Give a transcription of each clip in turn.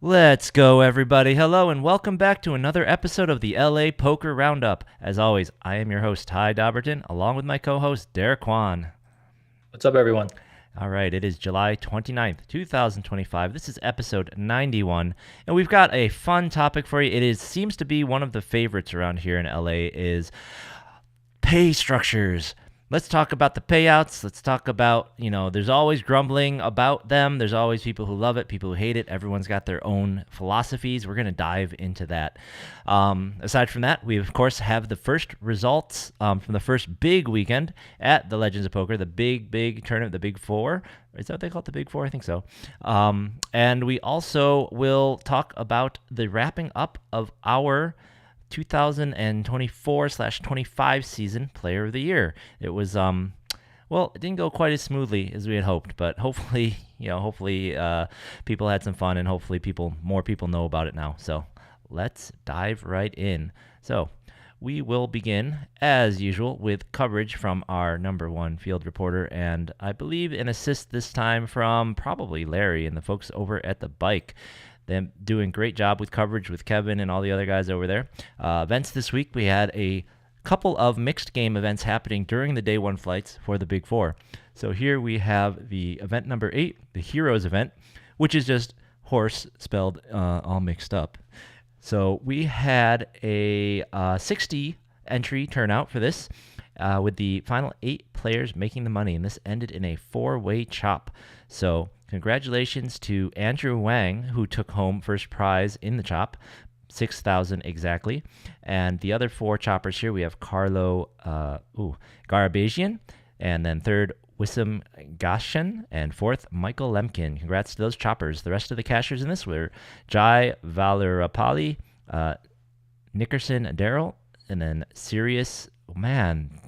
Let's go, everybody. Hello, and welcome back to another episode of the LA Poker Roundup. As always, I am your host, Ty Dobberton, along with my co-host, Derek Kwan. What's up, everyone? All right, it is July 29th, 2025. This is episode 91, and we've got a fun topic for you. Seems to be one of the favorites around here in LA is pay structures. Let's talk about the payouts. Let's talk about, there's always grumbling about them. There's always people who love it, people who hate it. Everyone's got their own philosophies. We're going to dive into that. Aside from that, we, of course, have the first results from the first big weekend at the Legends of Poker, the big tournament, the Big Four. Is that what they call it, the Big Four? I think so. And we also will talk about the wrapping up of our 2024/25 season Player of the Year. It was it didn't go quite as smoothly as we had hoped, but hopefully people had some fun, and hopefully more people know about it now. So let's dive right in. So we will begin, as usual, with coverage from our number one field reporter, and I believe an assist this time from probably Larry and the folks over at the Bike. Them doing great job with coverage with Kevin and all the other guys over there. Events this week, we had a couple of mixed game events happening during the day one flights for the Big Four. So here we have the event number 8, the Heroes event, which is just horse spelled all mixed up. So we had a 60 entry turnout for this, with the final 8 players making the money, and this ended in a 4-way chop. So congratulations to Andrew Wang, who took home first prize in the chop, $6,000 exactly. And the other 4 choppers here, we have Carlo Garabajian, and then third, Wissam Gashan, and fourth, Michael Lemkin. Congrats to those choppers. The rest of the cashers in this were Jai Valerapalli, Nickerson Daryl, and then Sirius. Man,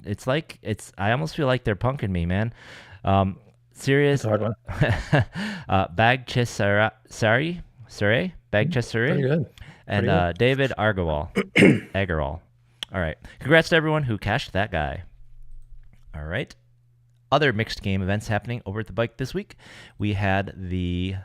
I almost feel like they're punking me, man. Serious. That's a hard one. Bagchesari, Pretty good. and David Agarwal. All right. Congrats to everyone who cashed that guy. All right. Other mixed game events happening over at the Bike this week. We had the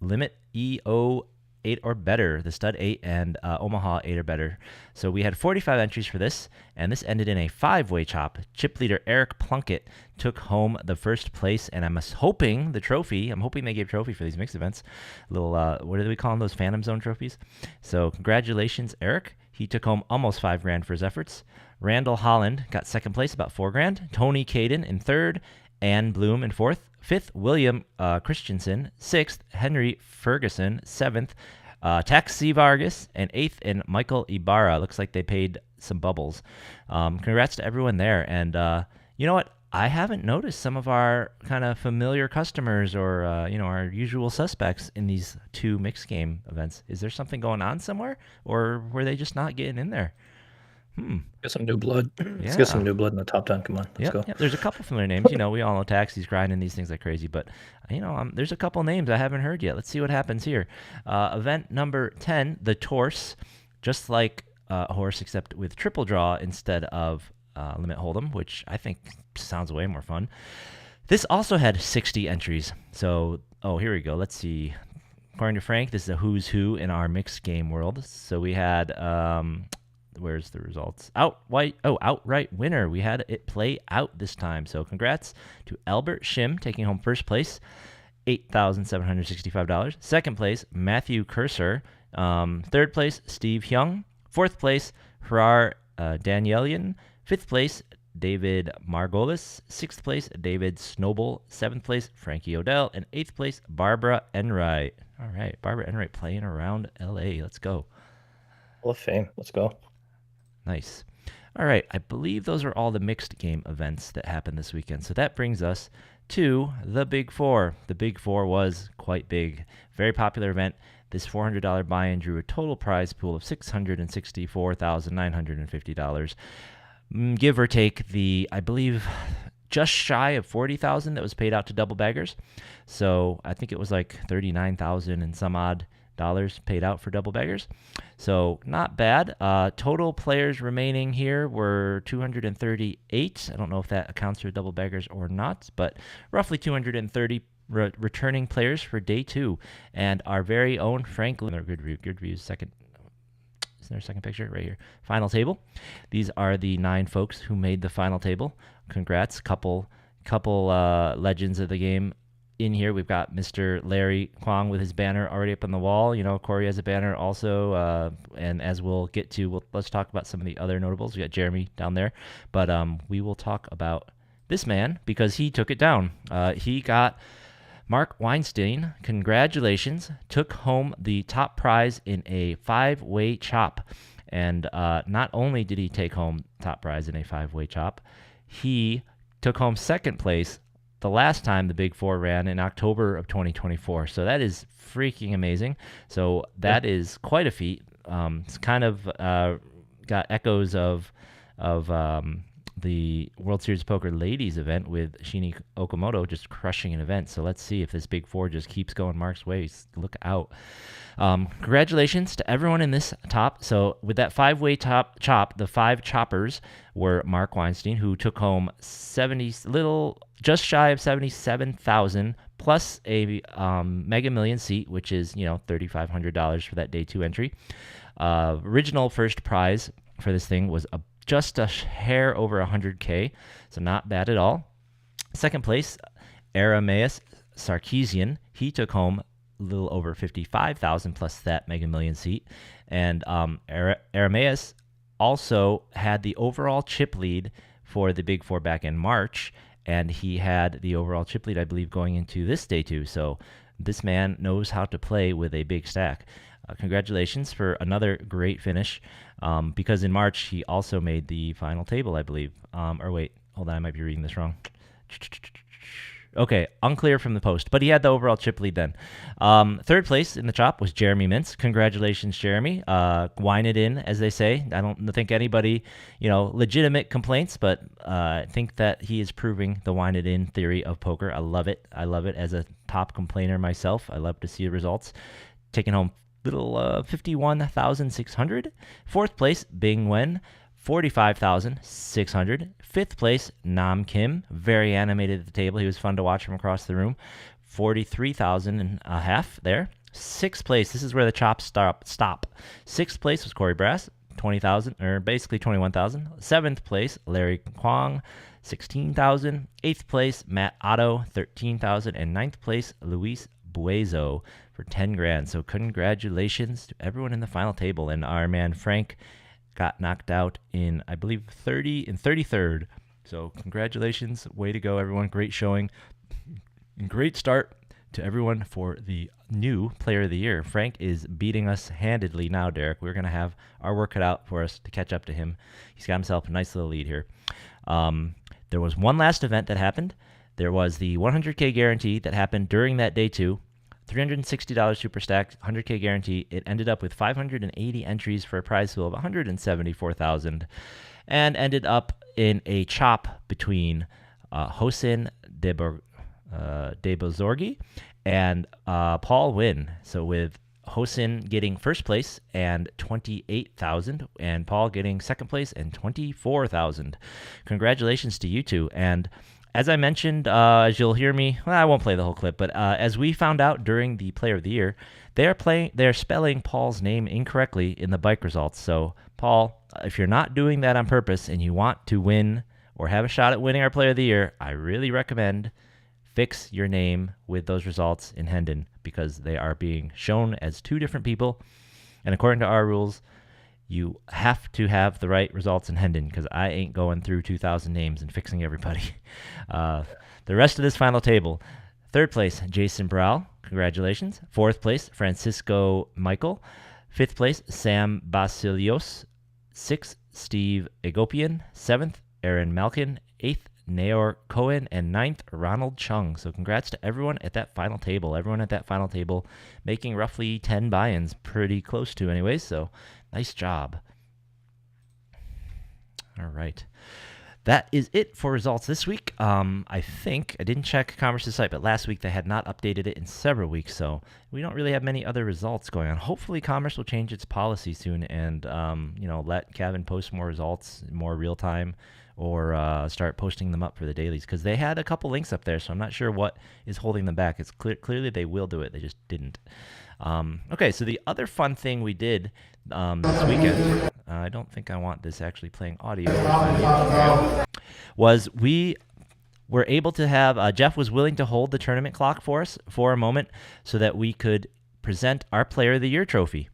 Limit EO 8 or better, the Stud 8 and Omaha 8 or better. So we had 45 entries for this, and this ended in a 5-way chop. Chip leader Eric Plunkett took home the first place, and I'm hoping they gave trophy for these mixed events. Little, what do we call them, those Phantom Zone trophies? So congratulations, Eric. He took home almost $5,000 for his efforts. Randall Holland got second place, about $4,000. Tony Caden in third, Ann Bloom in fourth. Fifth, William Christensen. Sixth, Henry Ferguson. Seventh, Taxi Vargas. And eighth, and Michael Ibarra. Looks like they paid some bubbles. Congrats to everyone there. And you know what? I haven't noticed some of our kind of familiar customers or, our usual suspects in these 2 mixed game events. Is there something going on somewhere? Or were they just not getting in there? Get some new blood. Yeah. Let's get some new blood in the top 10. Come on, let's go. Yeah, there's a couple familiar names. We all know Taxi's grinding these things like crazy, but there's a couple names I haven't heard yet. Let's see what happens here. Event number 10, the Torse, just like a horse except with triple draw instead of limit hold'em, which I think sounds way more fun. This also had 60 entries. So, here we go. Let's see. According to Frank, this is a who's who in our mixed game world. So we had where's the results? Outright winner. We had it play out this time. So congrats to Albert Shim taking home first place, $8,765. Second place, Matthew Cursor. Third place, Steve Hyung. Fourth place, Harar Danielian. Fifth place, David Margolis. Sixth place, David Snowball. Seventh place, Frankie Odell. And eighth place, Barbara Enright. All right, Barbara Enright playing around LA. Let's go. Hall of Fame. Let's go. Nice. All right, I believe those are all the mixed game events that happened this weekend. So that brings us to the Big Four. The Big Four was quite big. Very popular event. This $400 buy-in drew a total prize pool of $664,950. Give or take I believe, just shy of $40,000 that was paid out to double baggers. So I think it was like $39,000 and some odd dollars paid out for double baggers. So not bad. Total players remaining here were 238. I don't know if that accounts for double baggers or not, but roughly 230 returning players for day 2, and our very own Frank. Good reviews. Second. Is there a second picture? Right here. Final table. These are the 9 folks who made the final table. Congrats. Couple legends of the game in here. We've got Mr. Larry Kwong with his banner already up on the wall. Corey has a banner also. And as we'll get to, let's talk about some of the other notables. We got Jeremy down there. But we will talk about this man because he took it down. He got Mark Weinstein, congratulations, took home the top prize in a 5-way chop. And not only did he take home top prize in a 5-way chop, he took home second place the last time the Big Four ran in October of 2024. So that is freaking amazing. So that is quite a feat. It's kind of got echoes of the World Series of Poker Ladies event with Shinya Okamoto just crushing an event. So let's see if this Big Four just keeps going Mark's way. Look out. Congratulations to everyone in this top. So with that 5-way chop, the 5 choppers were Mark Weinstein, who took home just shy of 77,000 plus a Mega Million seat, which is $3,500 for that day 2 entry. Original first prize for this thing was just a hair over 100K, so not bad at all. Second place, Arameus Sarkeesian. He took home a little over 55,000 plus that Mega Million seat. And Arameus also had the overall chip lead for the Big Four back in March, and he had the overall chip lead, I believe, going into this day 2. So this man knows how to play with a big stack. Congratulations for another great finish, because in March he also made the final table, I believe. Or wait, hold on, I might be reading this wrong. Okay, unclear from the post, but he had the overall chip lead then. Third place in the chop was Jeremy Mintz. Congratulations, Jeremy. Wine it in, as they say. I don't think anybody, legitimate complaints, but I think that he is proving the wine it in theory of poker. I love it. As a top complainer myself. I love to see the results. Taking home little 51,600. Fourth place, Bing Wen, 45,600. Fifth place, Nam Kim, very animated at the table. He was fun to watch from across the room. 43,500 there. Sixth place, this is where the chops stop. Sixth place was Corey Brass, 20,000, or basically 21,000. Seventh place, Larry Kwong, 16,000. Eighth place, Matt Otto, 13,000. And ninth place, Luis Buezo for 10 grand. So congratulations to everyone in the final table. And our man Frank got knocked out in, I believe, 33rd. So congratulations. Way to go, everyone. Great showing. Great start to everyone for the new player of the year. Frank is beating us handedly now, Derek. We're going to have our work cut out for us to catch up to him. He's got himself a nice little lead here. There was one last event that happened. There was the 100K guarantee that happened during that day 2. $360 super stack, 100K guarantee. It ended up with 580 entries for a prize pool of 174,000, and ended up in a chop between Hossein Debozorgi and Paul Wynn. So with Hossein getting first place and 28,000, and Paul getting second place and 24,000. Congratulations to you two. And as I mentioned, as you'll hear me, I won't play the whole clip, but as we found out during the Player of the Year, they're spelling Paul's name incorrectly in the bike results. So, Paul, if you're not doing that on purpose and you want to win or have a shot at winning our Player of the Year, I really recommend fix your name with those results in Hendon, because they are being shown as 2 different people. And according to our rules, you have to have the right results in Hendon, because I ain't going through 2,000 names and fixing everybody. The rest of this final table: third place, Jason Browl. Congratulations. Fourth place, Francisco Michael. Fifth place, Sam Basilios. Sixth, Steve Egopian. Seventh, Aaron Malkin. Eighth, Naor Cohen. And ninth, Ronald Chung. So congrats to everyone at that final table. Everyone at that final table making roughly 10 buy-ins, pretty close to anyways. So nice job. All right. That is it for results this week. I think, I didn't check Commerce's site, but last week they had not updated it in several weeks, so we don't really have many other results going on. Hopefully Commerce will change its policy soon and, let Kevin post more results more real time, or start posting them up for the dailies, because they had a couple links up there, so I'm not sure what is holding them back. It's clearly they will do it. They just didn't. Okay, so the other fun thing we did this weekend, I don't think I want this actually playing audio, was we were able to have, Jeff was willing to hold the tournament clock for us for a moment so that we could present our Player of the Year trophy.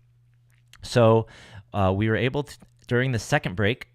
So we were able to, during the second break,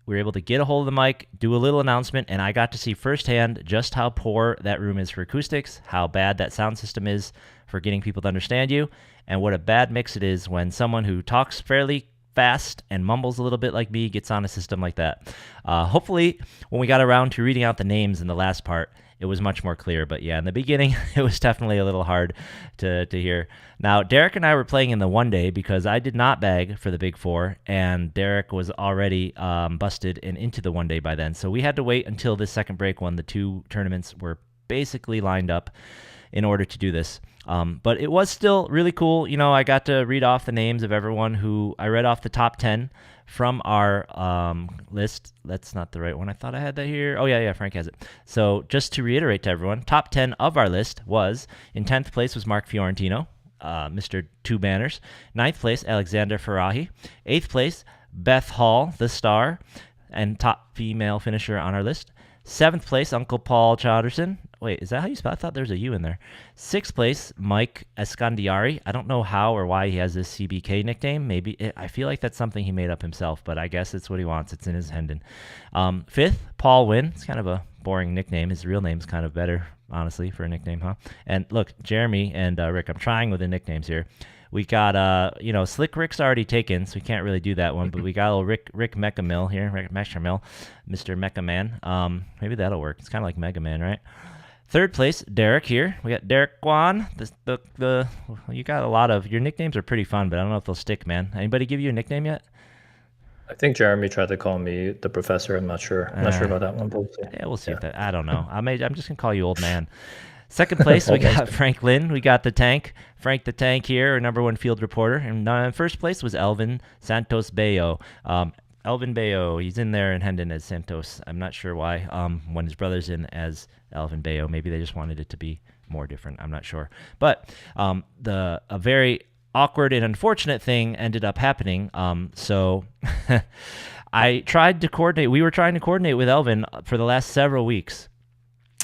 we were able to get a hold of the mic, do a little announcement, and I got to see firsthand just how poor that room is for acoustics, how bad that sound system is for getting people to understand you, and what a bad mix it is when someone who talks fairly fast and mumbles a little bit like me gets on a system like that. Hopefully, when we got around to reading out the names in the last part, it was much more clear. But yeah, in the beginning, it was definitely a little hard to hear. Now, Derek and I were playing in the one day because I did not bag for the Big Four, and Derek was already busted and into the one day by then. So we had to wait until this second break when the two tournaments were basically lined up in order to do this. But it was still really cool. You know, I got to read off the names of everyone who I read off the top 10 from our list. That's not the right one. I thought I had that here. Oh, yeah, Frank has it. So just to reiterate to everyone, top 10 of our list was, in 10th place was Mark Fiorentino, Mr. Two Banners. 9th place, Alexander Farahi. 8th place, Beth Hall, the star, and top female finisher on our list. 7th place, Uncle Paul Chowderson. Wait, is that how you spell it? I thought there was a U in there. 6th place, Mike Escandiari. I don't know how or why he has this CBK nickname. I feel like that's something he made up himself, but I guess it's what he wants. It's in his Hendon. 5th, Paul Wynn. It's kind of a boring nickname. His real name's kind of better, honestly, for a nickname, huh? And look, Jeremy and Rick, I'm trying with the nicknames here. We got, Slick Rick's already taken, so we can't really do that one. But we got a little Rick Mechamil here, Rick Mechamil, Mr. Mecha Man. Maybe that'll work. It's kind of like Mega Man, right? 3rd place, Derek here. We got Derek Guan. You got a lot of, your nicknames are pretty fun, but I don't know if they'll stick, man. Anybody give you a nickname yet? I think Jeremy tried to call me the professor. I'm not sure. I'm not sure about that one. But we'll see. Yeah, we'll see if that. I don't know. I'm just gonna call you old man. 2nd place, we got Frank Lynn. We got the Tank. Frank the Tank here, our number one field reporter. And 1st place was Elvin Santos Bayo. Elvin Bayo, he's in there in Hendon as Santos. I'm not sure why. When his brother's in as Elvin Bayo, maybe they just wanted it to be more different. I'm not sure. But a very awkward and unfortunate thing ended up happening. So I tried to coordinate. We were trying to coordinate with Elvin for the last several weeks.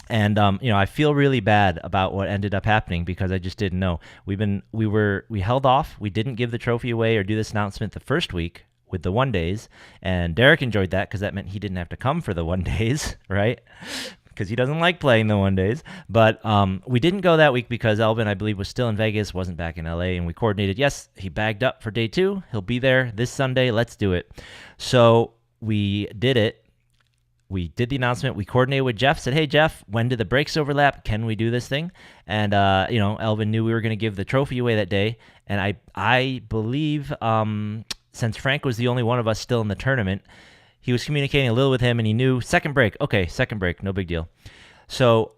And I feel really bad about what ended up happening because I just didn't know. We held off. We didn't give the trophy away or do this announcement the first week with the one days, and Derek enjoyed that because that meant he didn't have to come for the one days, right? Because he doesn't like playing the one days. But we didn't go that week because Elvin, I believe, was still in Vegas, wasn't back in LA, and we coordinated. Yes, he bagged up for day 2. He'll be there this Sunday. Let's do it. So we did it. We did the announcement. We coordinated with Jeff, said, hey, Jeff, when do the breaks overlap? Can we do this thing? And, Elvin knew we were going to give the trophy away that day. And I believe since Frank was the only one of us still in the tournament, he was communicating a little with him, and he knew second break. Okay, second break, no big deal. So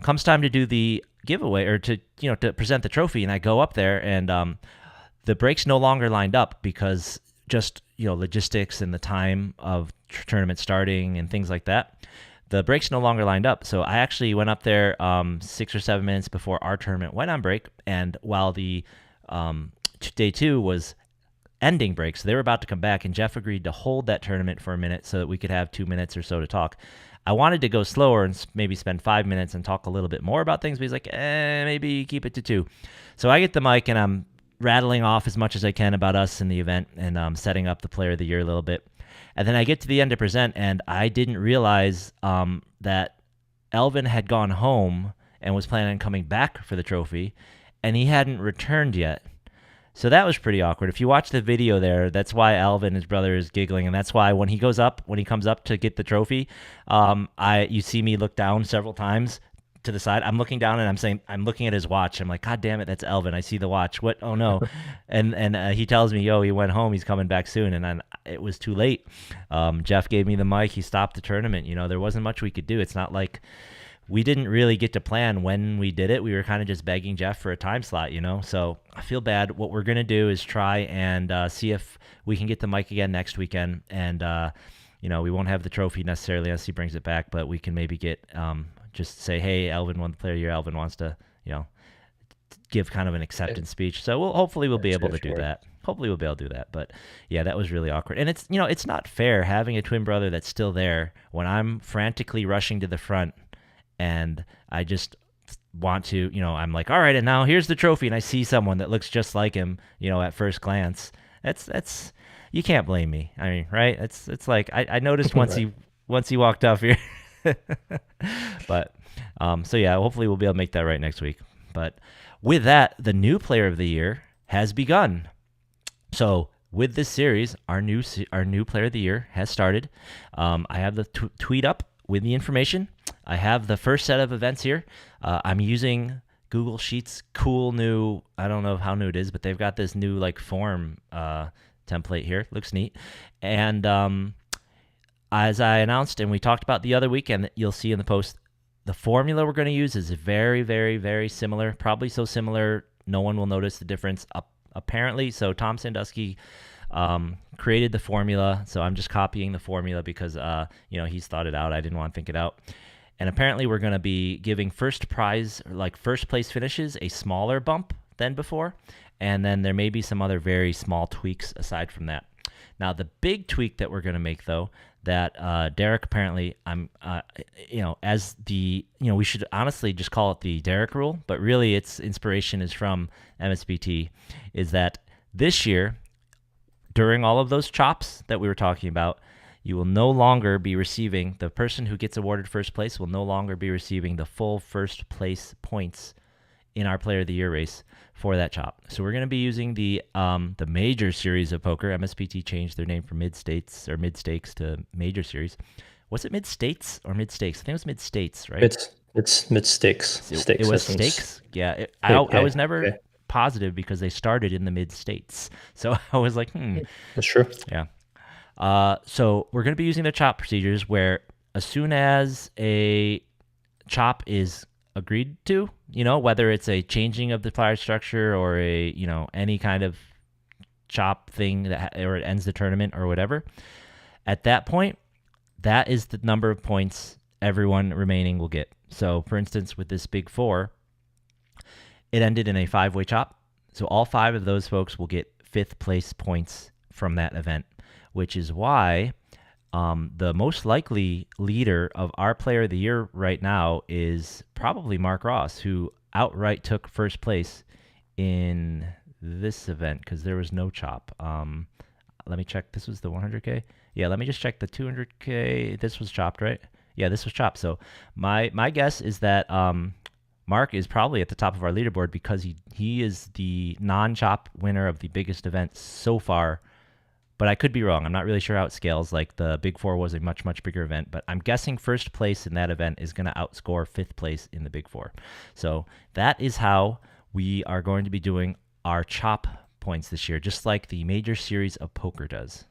comes time to do the giveaway or to present the trophy, and I go up there, and the breaks no longer lined up because just logistics and the time of tournament starting and things like that. The breaks no longer lined up. So I actually went up there 6 or 7 minutes before our tournament went on break, and while the day 2 was ending break, so they were about to come back, and Jeff agreed to hold that tournament for a minute so that we could have 2 minutes or so to talk. I wanted to go slower and maybe spend 5 minutes and talk a little bit more about things, but he's like, maybe keep it to 2. So I get the mic, and I'm rattling off as much as I can about us in the event and setting up the Player of the Year a little bit. And then I get to the end to present, and I didn't realize that Elvin had gone home and was planning on coming back for the trophy, and he hadn't returned yet. So that was pretty awkward. If you watch the video there, that's why Alvin, his brother, is giggling, and that's why when he comes up to get the trophy, you see me look down several times to the side. I'm looking down and I'm looking at his watch. I'm like, God damn it, that's Elvin. I see the watch. What? Oh no. and he tells me, he went home. He's coming back soon. And then it was too late. Jeff gave me the mic. He stopped the tournament. There wasn't much we could do. It's not like we didn't really get to plan when we did it. We were kind of just begging Jeff for a time slot, So I feel bad. What we're going to do is try and see if we can get the mic again next weekend and we won't have the trophy necessarily unless he brings it back, but we can maybe get just say, hey, Alvin won the player of the year. Alvin wants to, give kind of an acceptance speech. So hopefully we'll be able to do that. Hopefully we'll be able to do that. But yeah, that was really awkward. And it's not fair having a twin brother that's still there when I'm frantically rushing to the front and I just want to, I'm like, all right, and now here's the trophy, and I see someone that looks just like him, at first glance. That's you can't blame me. I mean, right? It's like I noticed once Right. he walked off here. But so yeah, hopefully we'll be able to make that right next week. But with that, the new player of the year has begun. So with this series, our new player of the year has started. I have the tweet up with the information. I have the first set of events here. I'm using Google Sheets cool new, I don't know how new it is, but they've got this new like form template here. Looks neat. And as I announced and we talked about the other week, and you'll see in the post, the formula we're going to use is very, very, very similar. Probably so similar no one will notice the difference apparently. So Tom Sandusky created the formula. So I'm just copying the formula because he's thought it out. I didn't want to think it out. And apparently we're going to be giving first prize, like first place finishes, a smaller bump than before. And then there may be some other very small tweaks aside from that. Now, the big tweak that we're going to make, though, that Derek apparently, as the, we should honestly just call it the Derek rule, but really its inspiration is from MSBT, is that this year, during all of those chops that we were talking about, you will no longer be receiving, the person who gets awarded first place will no longer be receiving the full first place points in our Player of the Year race for that chop. So we're going to be using the major series of poker. MSPT changed their name from mid-states or mid-stakes to major series. Was it mid-states or mid-stakes? I think it was mid-states, right? It's mid-stakes. It was stakes? Yeah. I was never positive because they started in the mid-states. So I was like, That's true. Yeah. So we're going to be using the chop procedures where as soon as a chop is agreed to, whether it's a changing of the player structure or a, any kind of chop thing or it ends the tournament or whatever, at that point, that is the number of points everyone remaining will get. So for instance, with this big four, it ended in a 5-way chop. So all 5 of those folks will get 5th place points from that event, which is why the most likely leader of our Player of the Year right now is probably Mark Ross, who outright took first place in this event because there was no chop. Let me check. This was the 100K? Yeah, let me just check the 200K. This was chopped, right? Yeah, this was chopped. So my guess is that Mark is probably at the top of our leaderboard because he is the non-chop winner of the biggest event so far. But I could be wrong. I'm not really sure how it scales. Like the Big Four was a much, much bigger event. But I'm guessing first place in that event is going to outscore 5th place in the Big Four. So that is how we are going to be doing our chop points this year, just like the major series of poker does.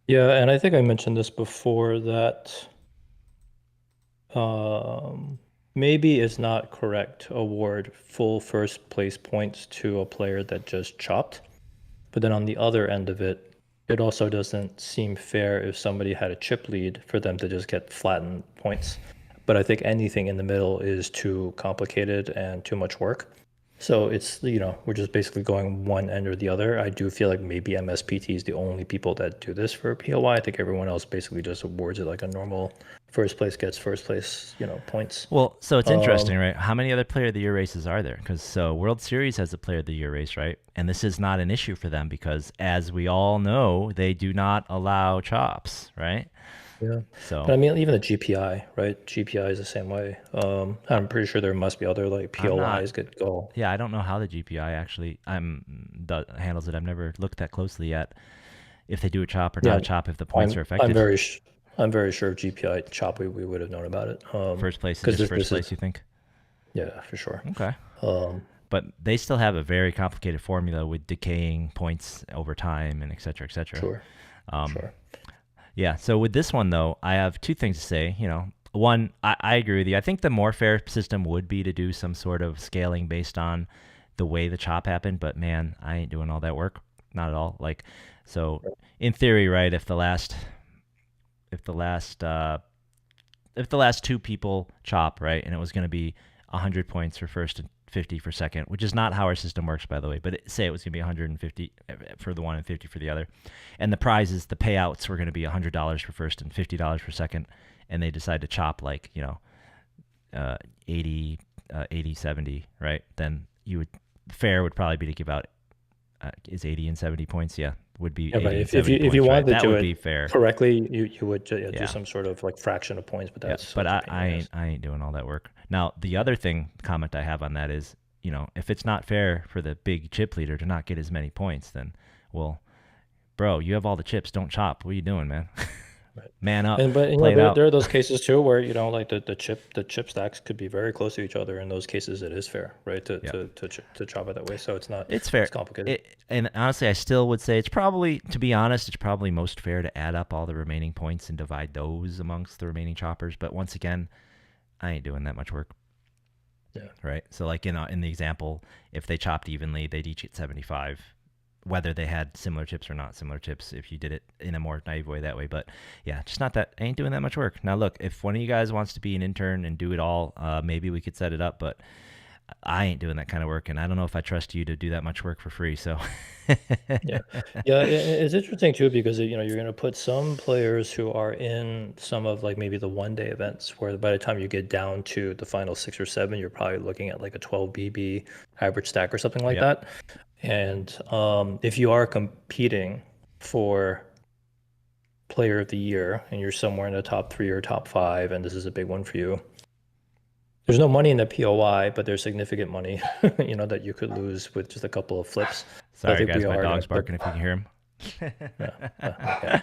Yeah, and I think I mentioned this before that maybe it's not correct to award full first place points to a player that just chopped. But then on the other end of it, it also doesn't seem fair if somebody had a chip lead for them to just get flattened points. But I think anything in the middle is too complicated and too much work. So it's, we're just basically going one end or the other. I do feel like maybe MSPT is the only people that do this for POY. I think everyone else basically just awards it like a normal first place gets first place, points. Well, so it's interesting, right? How many other Player of the Year races are there? Because so World Series has a Player of the Year race, right? And this is not an issue for them because, as we all know, they do not allow chops, Yeah. So But I mean, even the GPI, right? GPI is the same way. I'm pretty sure there must be other like POIs get go. Yeah, I don't know how the GPI actually handles it. I've never looked that closely at if they do a chop or not a chop, if the points are affected. I'm very sure if GPI chop, we would have known about it. First place is just first place, you think? Yeah, for sure. Okay. But they still have a very complicated formula with decaying points over time and et cetera, et cetera. Sure. Sure. Yeah, so with this one, though, I have 2 things to say. One, I agree with you. I think the more fair system would be to do some sort of scaling based on the way the chop happened, but man, I ain't doing all that work. not at all. Like, so in theory, right? If the last if the last two people chop, right, and it was going to be 100 points for first and 50 for second, which is not how our system works, by the way, but say it was going to be 150 for the one and 50 for the other. And the prizes, the payouts were going to be $100 for first and $50 for second. And they decide to chop like, 80, 70, right? Then fair would probably be to give out, is 80 and 70 points? Yeah, would be 80 but and if 70 you points, wanted right? to That do would it be fair. correctly, you would do Yeah. some sort of like fraction of points, but that's but such a pain in the ass. I ain't doing all that work. Now, the other comment I have on that is, if it's not fair for the big chip leader to not get as many points, then, well, bro, you have all the chips. Don't chop. What are you doing, man? Right. Man up. But play it out. there are those cases too where like the chip stacks could be very close to each other. In those cases, it is fair, right, to chop it that way. So it's not. It's fair. It's complicated. And honestly, I still would say it's probably, to be honest, it's probably most fair to add up all the remaining points and divide those amongst the remaining choppers. But once again, I ain't doing that much work. Yeah. Right. So like in the example, if they chopped evenly, they'd each get 75. Whether they had similar chips or not similar chips, if you did it in a more naive way that way. But yeah, just not that, I ain't doing that much work. Now look, if one of you guys wants to be an intern and do it all, maybe we could set it up, but I ain't doing that kind of work, and I don't know if I trust you to do that much work for free. So yeah, it's interesting too, because you're going to put some players who are in some of like maybe the 1-day events, where by the time you get down to the final 6 or 7, you're probably looking at like a 12 BB average stack or something like that. And if you are competing for player of the year and you're somewhere in the top 3 or top 5, and this is a big one for you, there's no money in the POI, but there's significant money, that you could lose with just a couple of flips. Sorry, guys, my dog's barking if you can hear him. Yeah.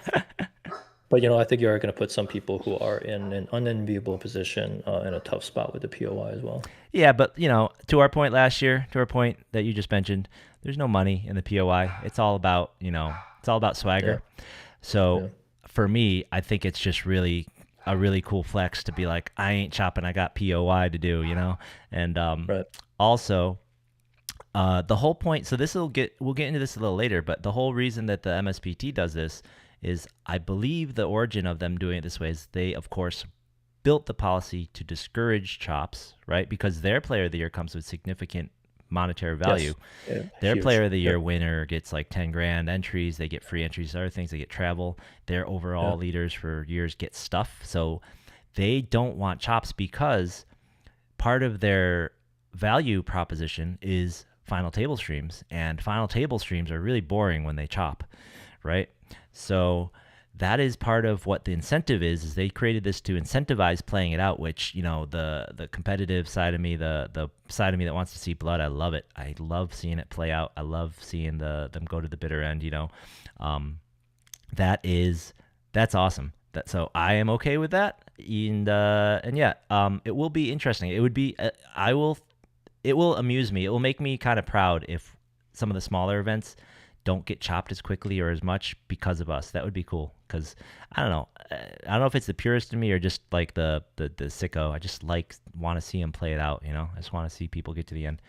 But, I think you are going to put some people who are in an unenviable position in a tough spot with the POI as well. Yeah, but, to our point last year, to our point that you just mentioned, there's no money in the POI. It's all about, it's all about swagger. Yeah. So for me, I think it's just really a really cool flex to be like, I ain't chopping, I got POI to do, And also, the whole point, so we'll get into this a little later, but the whole reason that the MSPT does this is, I believe the origin of them doing it this way is they, of course, built the policy to discourage chops, right? Because their player of the year comes with significant monetary value. Yes. Yeah, their huge. player of the year winner gets like 10 grand entries. They get free entries, other things. They get travel. Their overall leaders for years get stuff. So they don't want chops, because part of their value proposition is final table streams, and final table streams are really boring when they chop, right? So that is part of what the incentive is they created this to incentivize playing it out, which, the competitive side of me, the side of me that wants to see blood, I love it. I love seeing it play out. I love seeing them go to the bitter end, that's awesome. So I am okay with that. And yeah, it will be interesting. It would be, it will amuse me. It will make me kind of proud if some of the smaller events don't get chopped as quickly or as much because of us. That would be cool, because I don't know if it's the purist in me or just like the sicko. I just want to see them play it out. I just want to see people get to the end.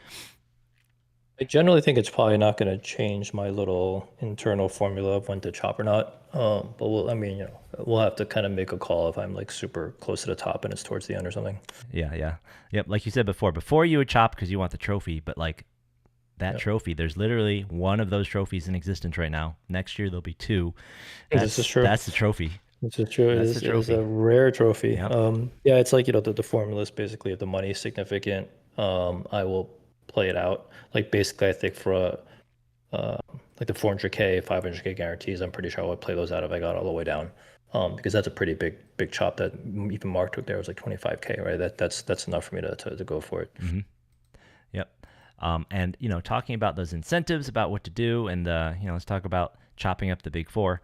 I generally think it's probably not going to change my little internal formula of when to chop or not. But we'll have to kind of make a call if I'm like super close to the top and it's towards the end or something. Yeah. Yep. Like you said before you would chop because you want the trophy, but like that trophy, there's literally one of those trophies in existence right now. Next year there'll be 2. This is true. That's the trophy. This is true. It is a rare trophy. Yep. It's like, the formula is basically, if the money is significant, I will play it out. Like basically, I think for like the 400K, 500K guarantees, I'm pretty sure I would play those out if I got all the way down. Because that's a pretty big chop that even Mark took there was like 25K, right? That's enough for me to go for it. Mm-hmm. Yep. And talking about those incentives, about what to do, and let's talk about chopping up the big 4.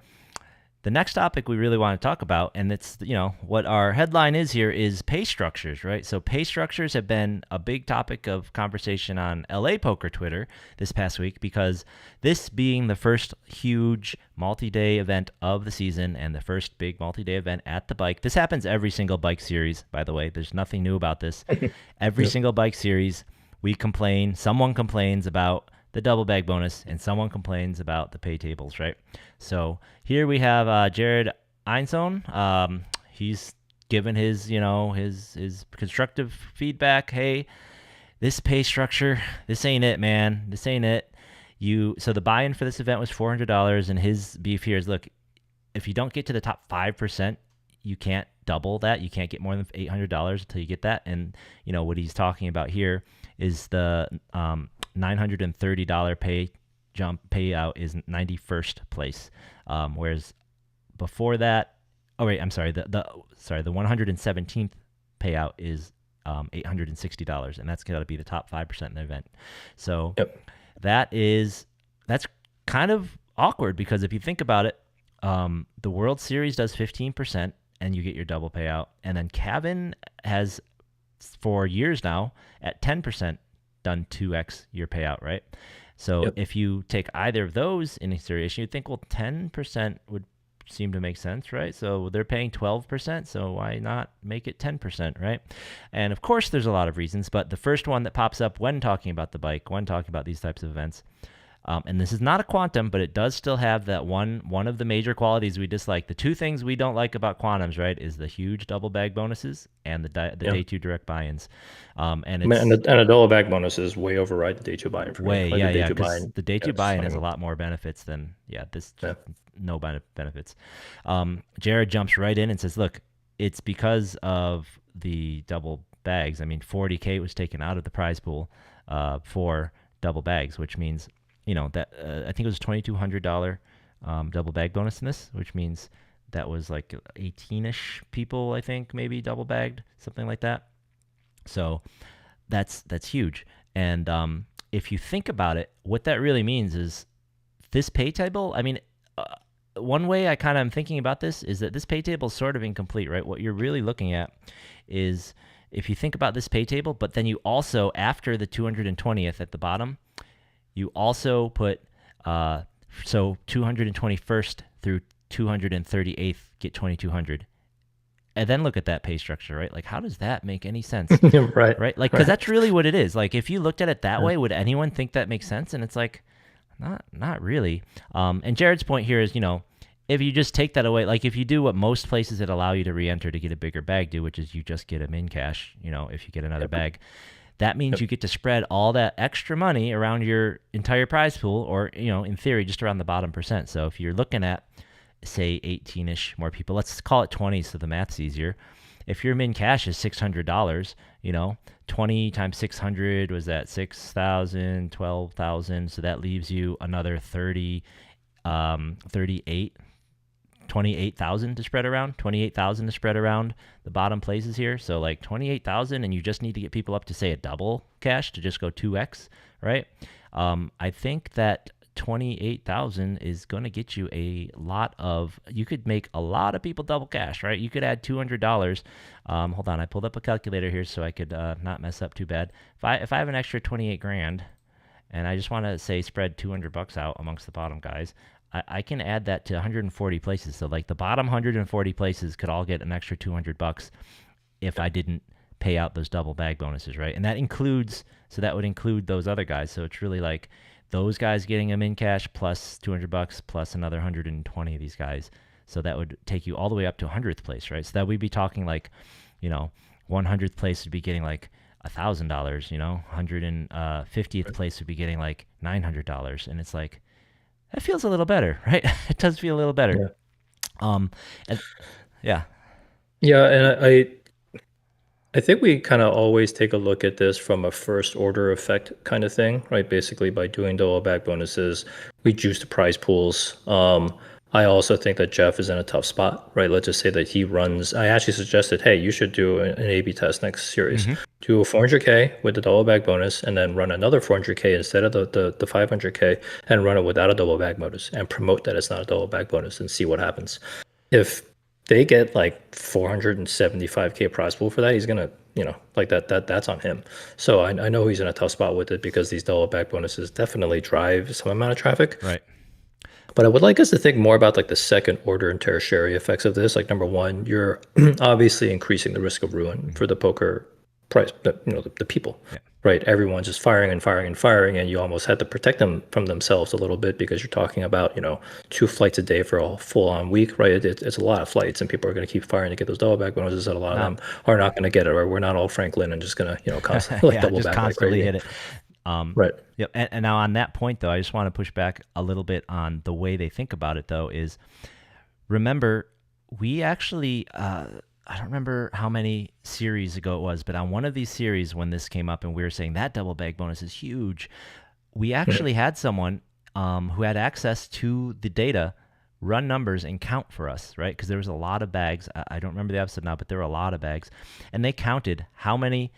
The next topic we really want to talk about, and it's what our headline is here, is pay structures, right? So pay structures have been a big topic of conversation on LA Poker Twitter this past week, because this being the first huge multi-day event of the season and the first big multi-day event at the bike. This happens every single bike series, by the way. There's nothing new about this. Every single bike series, someone complains about the double bag bonus, and someone complains about the pay tables, right? So here we have Jared Einzone. He's given his, his constructive feedback. Hey, this pay structure, this ain't it, man. This ain't it. So the buy-in for this event was $400, and his beef here is, look, if you don't get to the top 5%, you can't double that. You can't get more than $800 until you get that. And what he's talking about here is the $930 payout is 91st place, whereas before that, the 117th payout is $860, and that's got to be the top 5% in the event. So that's kind of awkward, because if you think about it, the World Series does 15%, and you get your double payout, and then Cavan has for years now at 10% done 2x your payout, right? So if you take either of those into consideration, you'd think, well, 10% would seem to make sense, right? So they're paying 12%, so why not make it 10%, right? And of course, there's a lot of reasons, but the first one that pops up when talking about the bike, when talking about these types of events, and this is not a quantum, but it does still have that one of the major qualities we dislike. The two things we don't like about quantums, right, is the huge double bag bonuses and the day two direct buy-ins. And a double bag bonus is way override the day two buy-in for me. Because the day two buy-in has a lot more benefits than no benefits. Jared jumps right in and says, look, it's because of the double bags. I mean, $40K was taken out of the prize pool for double bags, which means that I think it was a $2,200 double bag bonus in this, which means that was like 18-ish people, I think, maybe double bagged, something like that. So that's huge. And if you think about it, what that really means is this pay table. I mean, one way I kind of am thinking about this is that this pay table is sort of incomplete, right? What you're really looking at is, if you think about this pay table, but then you also, after the 220th at the bottom, you also put, so 221st through 238th get 2,200. And then look at that pay structure, right? Like, how does that make any sense? Right. Right? Like, because that's really what it is. Like, if you looked at it that way, would anyone think that makes sense? And it's like, not really. And Jared's point here is, if you just take that away, like if you do what most places that allow you to re-enter to get a bigger bag do, which is you just get them in cash, if you get another bag, that means you get to spread all that extra money around your entire prize pool, or, in theory, just around the bottom percent. So if you're looking at, say, 18-ish more people, let's call it 20 so the math's easier. If your min cash is $600, 20 times 600 was that 6,000, 12,000. So that leaves you another 28,000 to spread around, 28,000 to spread around the bottom places here. So like 28,000, and you just need to get people up to, say, a double cash to just go 2x, right? I think that 28,000 is going to get you you could make a lot of people double cash, right? You could add $200. Hold on, I pulled up a calculator here so I could not mess up too bad. If I have an extra 28 grand and I just want to, say, spread $200 out amongst the bottom guys, I can add that to 140 places. So like the bottom 140 places could all get an extra $200 if I didn't pay out those double bag bonuses, right? And that would include those other guys. So it's really like those guys getting them in cash plus $200 plus another 120 of these guys. So that would take you all the way up to 100th place, right? So that we'd be talking like, 100th place would be getting like $1,000, 150th place would be getting like $900. And it's like, that feels a little better, right? It does feel a little better. Yeah. And I think we kind of always take a look at this from a first order effect kind of thing, right? Basically, by doing double bag bonuses, we juice the prize pools. I also think that Jeff is in a tough spot, right? Let's just say that he runs. I actually suggested, hey, you should do an A/B test next series. Mm-hmm. Do a 400K with the double bag bonus, and then run another 400K instead of the 500K, and run it without a double bag bonus, and promote that it's not a double bag bonus, and see what happens. If they get like 475K prize pool for that, he's gonna, like that's on him. So I know he's in a tough spot with it, because these double bag bonuses definitely drive some amount of traffic. Right. But I would like us to think more about like the second order and tertiary effects of this. Like, number one, you're obviously increasing the risk of ruin for the poker the people, Yeah. right? Everyone's just firing and firing and firing, and you almost had to protect them from themselves a little bit because you're talking about 2 flights a day for a full-on week, right? It's a lot of flights, and people are going to keep firing to get those double back bonuses, and a lot of Not them are not going to get it, or we're not all Franklin and just going to constantly like yeah, double just back like constantly crazy, hit it. right? Yep. And now on that point, though, I just want to push back a little bit on the way they think about it. Though, is remember we actually I don't remember how many series ago it was, but on one of these series when this came up and we were saying that double bag bonus is huge, we actually had someone who had access to the data run numbers and count for us, right? Because there was a lot of bags. I don't remember the episode now, but there were a lot of bags. And they counted how many,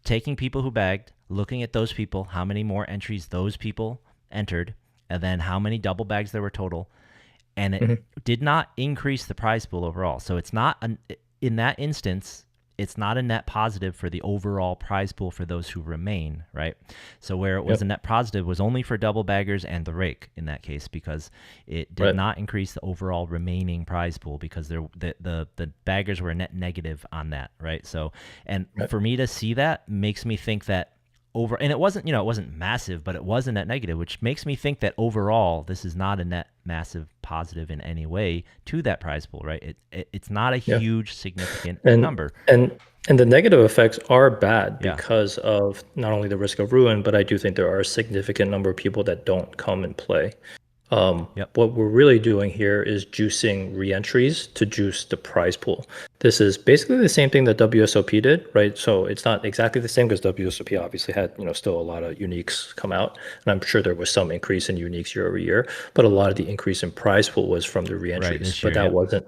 taking people who bagged, looking at those people, how many more entries those people entered, and then how many double bags there were total. And it did not increase the prize pool overall. So it's not, in that instance, it's not a net positive for the overall prize pool for those who remain, right? So where it was a net positive was only for double baggers and the rake in that case, because it did not increase the overall remaining prize pool because the baggers were a net negative on that, right? So, and for me to see that makes me think that and it wasn't, it wasn't massive, but it was a net negative, which makes me think that overall this is not a net massive positive in any way to that prize pool, right? It's not a huge significant number. And the negative effects are bad because of not only the risk of ruin, but I do think there are a significant number of people that don't come and play. What we're really doing here is juicing reentries to juice the prize pool. This is basically the same thing that WSOP did, right? So it's not exactly the same because WSOP obviously had, still a lot of uniques come out, and I'm sure there was some increase in uniques year over year, but a lot of the increase in prize pool was from the reentries. This year, but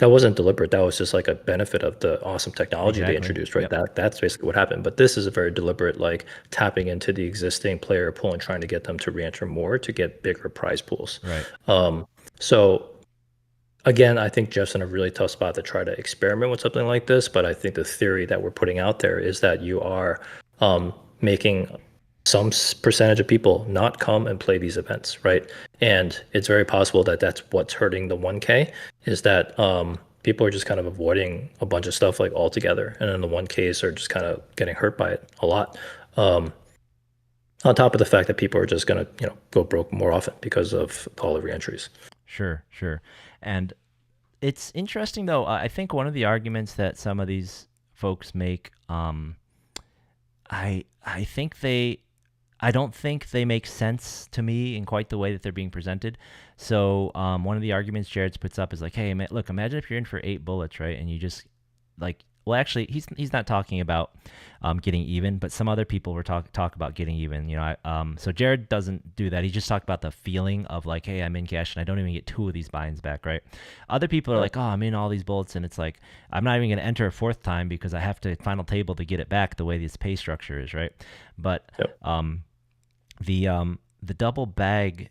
that wasn't deliberate. That was just like a benefit of the awesome technology they introduced, right? That's basically what happened. But this is a very deliberate, like tapping into the existing player pool and trying to get them to reenter more to get bigger prize pools. Right. So again, I think Jeff's in a really tough spot to try to experiment with something like this. But I think the theory that we're putting out there is that you are making some percentage of people not come and play these events, right? And it's very possible that that's what's hurting the 1K is that people are just kind of avoiding a bunch of stuff like altogether, and then the 1Ks are just kind of getting hurt by it a lot. On top of the fact that people are just going to go broke more often because of all the reentries. Sure. And it's interesting though. I think one of the arguments that some of these folks make, I don't think they make sense to me in quite the way that they're being presented. So one of the arguments Jared puts up is like, hey, look, imagine if you're in for 8 bullets, right? And you just well, actually, he's not talking about getting even, but some other people were talk about getting even. So Jared doesn't do that. He just talked about the feeling of like, hey, I'm in cash and I don't even get 2 of these buy-ins back, right? Other people are like, oh, I'm in all these bullets, and it's like I'm not even going to enter a 4th time because I have to final table to get it back the way this pay structure is, right? But the double bag,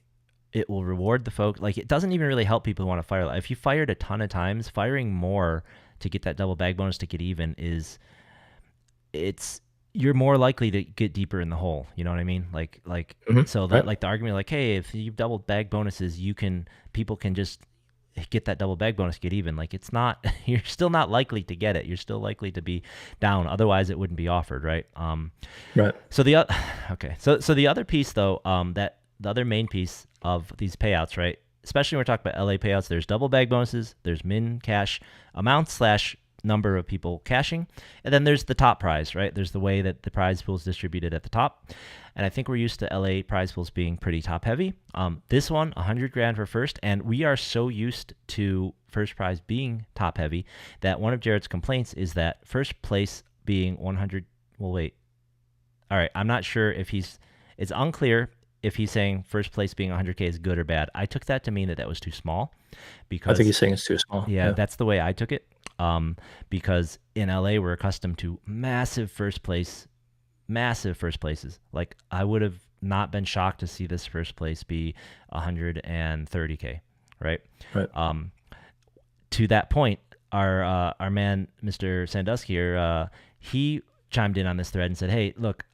it will reward the folks. Like, it doesn't even really help people who want to fire. If you fired a ton of times, firing more to get that double bag bonus to get even you're more likely to get deeper in the hole. You know what I mean? Like the argument, like, hey, if you've double bag bonuses, people can just get that double bag bonus, get even. Like, it's not, you're still not likely to get it. You're still likely to be down. Otherwise it wouldn't be offered. Right. Right. So the other piece though, that the other main piece of these payouts, right? Especially when we're talking about LA payouts, there's double bag bonuses, there's min cash amounts / number of people cashing, and then there's the top prize, right? There's the way that the prize pool is distributed at the top. And I think we're used to LA prize pools being pretty top heavy. This one, 100 grand for first, and we are so used to first prize being top heavy that one of Jared's complaints is that first place being 100. Well, wait. All right, I'm not sure if it's unclear if he's saying first place being 100K is good or bad. I took that to mean that was too small. Because I think he's saying it's too small. Yeah, that's the way I took it. Because in LA, we're accustomed to massive first places. Like, I would have not been shocked to see this first place be 130K, right? Right. To that point, our man, Mr. Sandusky here, he chimed in on this thread and said, hey, look,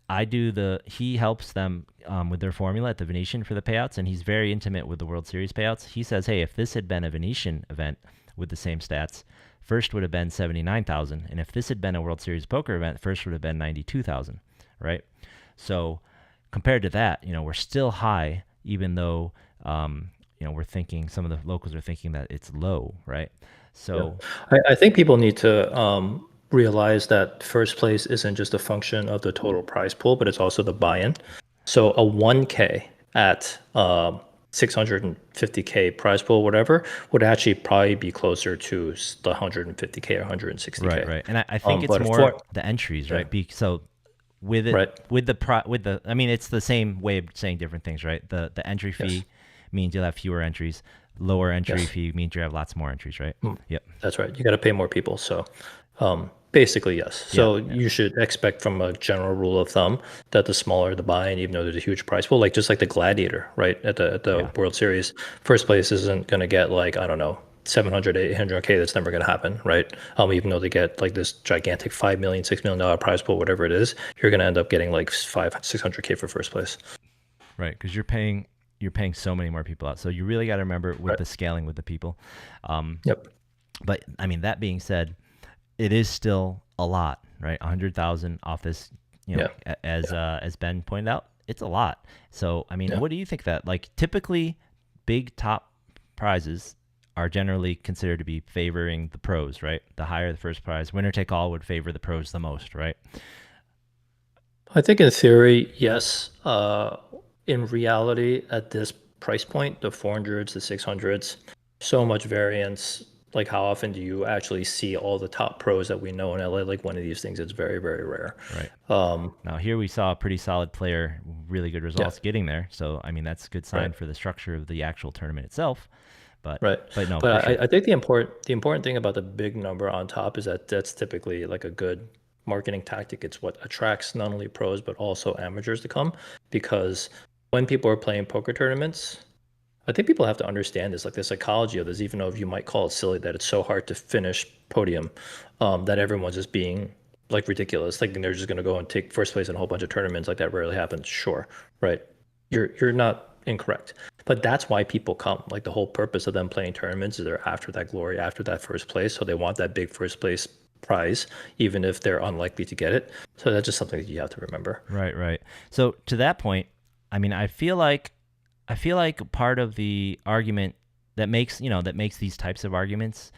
he helps them with their formula at the Venetian for the payouts, and he's very intimate with the World Series payouts. He says, hey, if this had been a Venetian event, with the same stats, first would have been 79,000, and if this had been a World Series poker event, first would have been 92,000, right? So compared to that, we're still high, even though we're thinking, some of the locals are thinking that it's low, right? So I think people need to realize that first place isn't just a function of the total prize pool, but it's also the buy-in. So a 1K at 650K prize pool, whatever, would actually probably be closer to the 150K or 160K. right. And I think it's But more the entries, yeah, right? So with it, right, I mean, it's the same way of saying different things, right? The entry fee yes, means you'll have fewer entries. Lower entry yes. fee means you have lots more entries, right? Yep. That's right. You got to pay more people. So basically, yes. Yeah. So you should expect from a general rule of thumb that the smaller the buy, and even though there's a huge price pool, like just like the Gladiator, right? At the World Series, first place isn't going to get like, I don't know, 700, 800K. That's never going to happen, right? Even though they get like this gigantic 5 million, $6 million prize pool, whatever it is, you're going to end up getting like 600K for first place. Right, because you're paying so many more people out. So you really got to remember with Right. the scaling with the people. Yep. But I mean, that being said, it is still a lot, right? 100,000 off this, Yeah. as Ben pointed out, it's a lot. So I mean, Yeah. what do you think that, like, typically big top prizes are generally considered to be favoring the pros, right? The higher the first prize, winner take all would favor the pros the most, right? I think in theory, yes. In reality, at this price point, the 400s, the 600s, so much variance. Like, how often do you actually see all the top pros that we know in LA? Like, one of these things, it's very, very rare. Right. Um, Now here we saw a pretty solid player, really good yeah, results getting there. So I mean, that's a good sign right, for the structure of the actual tournament itself. But right. but no, for But sure. I think the important thing about the big number on top is that that's typically like a good marketing tactic. It's what attracts not only pros but also amateurs to come, because when people are playing poker tournaments, I think people have to understand this, like the psychology of this, even though you might call it silly that it's so hard to finish podium, that everyone's just being like ridiculous, thinking they're just going to go and take first place in a whole bunch of tournaments. Like, that rarely happens. Sure, right? You're not incorrect, but that's why people come. Like, the whole purpose of them playing tournaments is they're after that glory, after that first place, so they want that big first place prize, even if they're unlikely to get it. So that's just something that you have to remember. Right, right. So to that point, I mean, I feel like part of the argument that makes these types of arguments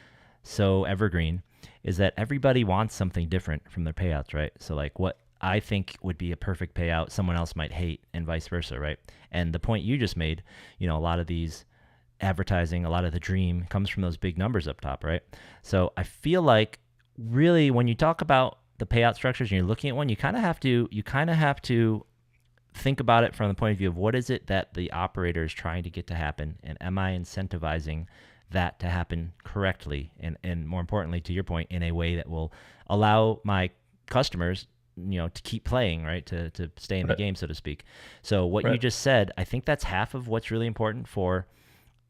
so evergreen is that everybody wants something different from their payouts, right? So like what I think would be a perfect payout, someone else might hate, and vice versa, right? And the point you just made, a lot of these advertising, a lot of the dream comes from those big numbers up top, right? So I feel like really when you talk about the payout structures and you're looking at one, you kind of have to think about it from the point of view of what is it that the operator is trying to get to happen, and am I incentivizing that to happen correctly, and more importantly, to your point, in a way that will allow my customers to keep playing, right, to stay in the Right. game, so to speak. So what you Right. just said, I think that's half of what's really important for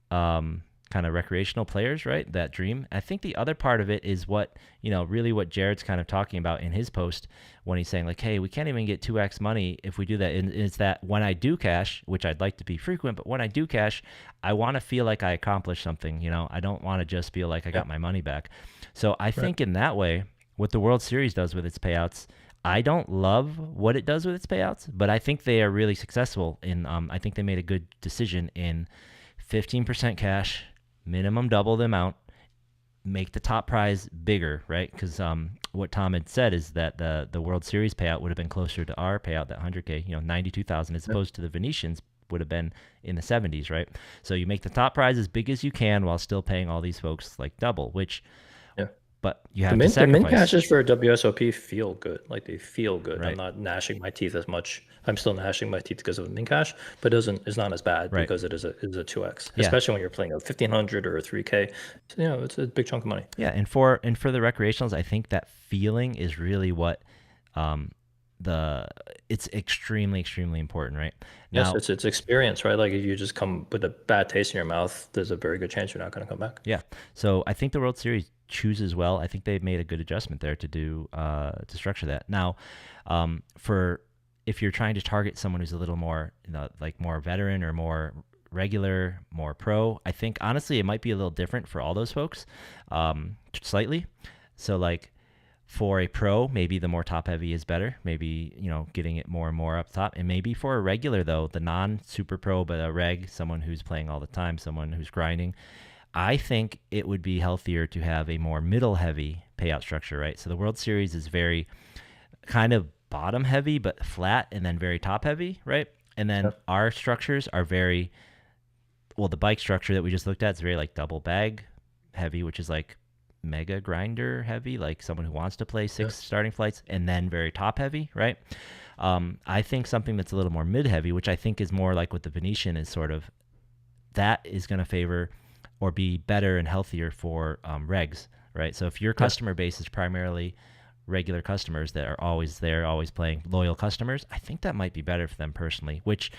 kind of recreational players, right? That dream. I think the other part of it is really what Jared's kind of talking about in his post when he's saying like, hey, we can't even get 2x money if we do that. And it's that when I do cash, which I'd like to be frequent, but when I do cash, I want to feel like I accomplished something. I don't want to just feel like I Yeah. got my money back. So I Right. think in that way, what the World Series does with its payouts, I don't love what it does with its payouts, but I think they are really successful in. I think they made a good decision in 15% cash, minimum double the amount, make the top prize bigger, right? Because what Tom had said is that the World Series payout would have been closer to our payout, that 100K, 92,000, as Yeah. opposed to the Venetians would have been in the 70s, right? So you make the top prize as big as you can while still paying all these folks like double, Yeah. but you The have to min sacrifice, caches for WSOP feel good. Like, they feel good. I'm right? not gnashing my teeth as much. I'm still gnashing my teeth because of the min cache, but it's not as bad Right. because it is a 2x, Yeah. especially when you're playing a 1500 or a 3K. So, it's a big chunk of money. Yeah, and for the recreationals, I think that feeling is really what um, it's extremely extremely important, right? Yes, Now, it's experience, right? Like, if you just come with a bad taste in your mouth, there's a very good chance you're not going to come back. yeah. So I think the World Series chooses well. I think they've made a good adjustment there to structure that. Now, for if you're trying to target someone who's a little more like more veteran or more regular, more pro. I think honestly it might be a little different for all those folks, slightly. So like for a pro, maybe the more top heavy is better. Maybe, getting it more and more up top. And maybe for a regular though, the non super pro, but a reg, someone who's playing all the time, someone who's grinding, I think it would be healthier to have a more middle heavy payout structure, right? So the World Series is very kind of bottom heavy, but flat, and then very top heavy, right? And then Yep. our structures are very, well, the bike structure that we just looked at is very like double bag heavy, which is like mega grinder heavy, like someone who wants to play Yeah. six starting flights, and then very top heavy, right? I think something that's a little more mid heavy, which I think is more like what the Venetian is sort of, that is going to favor or be better and healthier for regs, right? So if your Yeah. customer base is primarily regular customers that are always there, always playing, loyal customers, I think that might be better for them personally, which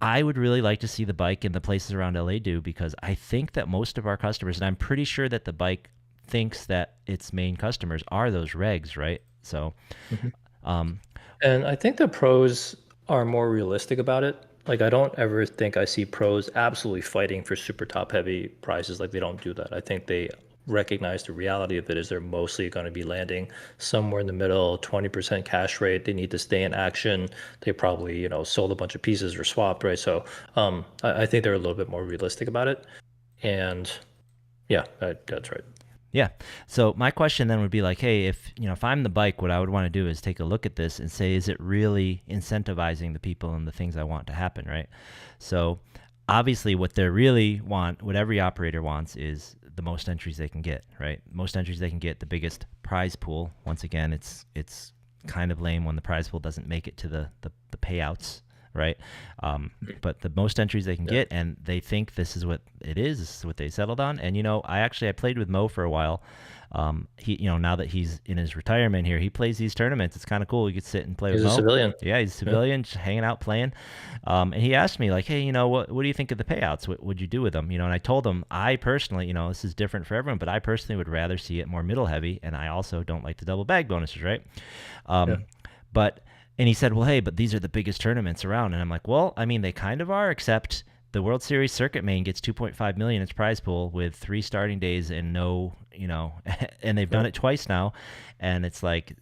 I would really like to see the bike in the places around LA do, because I think that most of our customers, and I'm pretty sure that the bike thinks that its main customers are those regs, right? So, Mhm. um, And I think the pros are more realistic about it. Like I don't ever think I see pros absolutely fighting for super top heavy prizes. Like they don't do that. I think they recognize the reality of it is they're mostly going to be landing somewhere in the middle, 20% cash rate. They need to stay in action. They probably, sold a bunch of pieces or swapped, right? So I think they're a little bit more realistic about it. And yeah, that's right. yeah. So my question then would be like, hey, if I'm the bike, what I would want to do is take a look at this and say, is it really incentivizing the people and the things I want to happen, right? So obviously what they really want, what every operator wants, is the most entries they can get, right? Most entries they can get, the biggest prize pool. Once again, it's kind of lame when the prize pool doesn't make it to the payouts, right? But the most entries they can Yeah. get, and they think this is what it is. This is what they settled on. And I played with Mo for a while. He, now that he's in his retirement here, he plays these tournaments. It's kind of cool. You could sit and play with He's a Mo. civilian. Yeah, he's a Yeah. civilian, just hanging out playing. And he asked me like, hey, what do you think of the payouts? What would you do with them? And I told him I personally, this is different for everyone, but I personally would rather see it more middle heavy, and I also don't like the double bag bonuses, right? Yeah. But and he said, well, hey, but these are the biggest tournaments around. And I'm like, well, I mean, they kind of are, except the World Series circuit main gets 2.5 million its prize pool with 3 starting days and no, and they've done Yep. it twice now, and it's like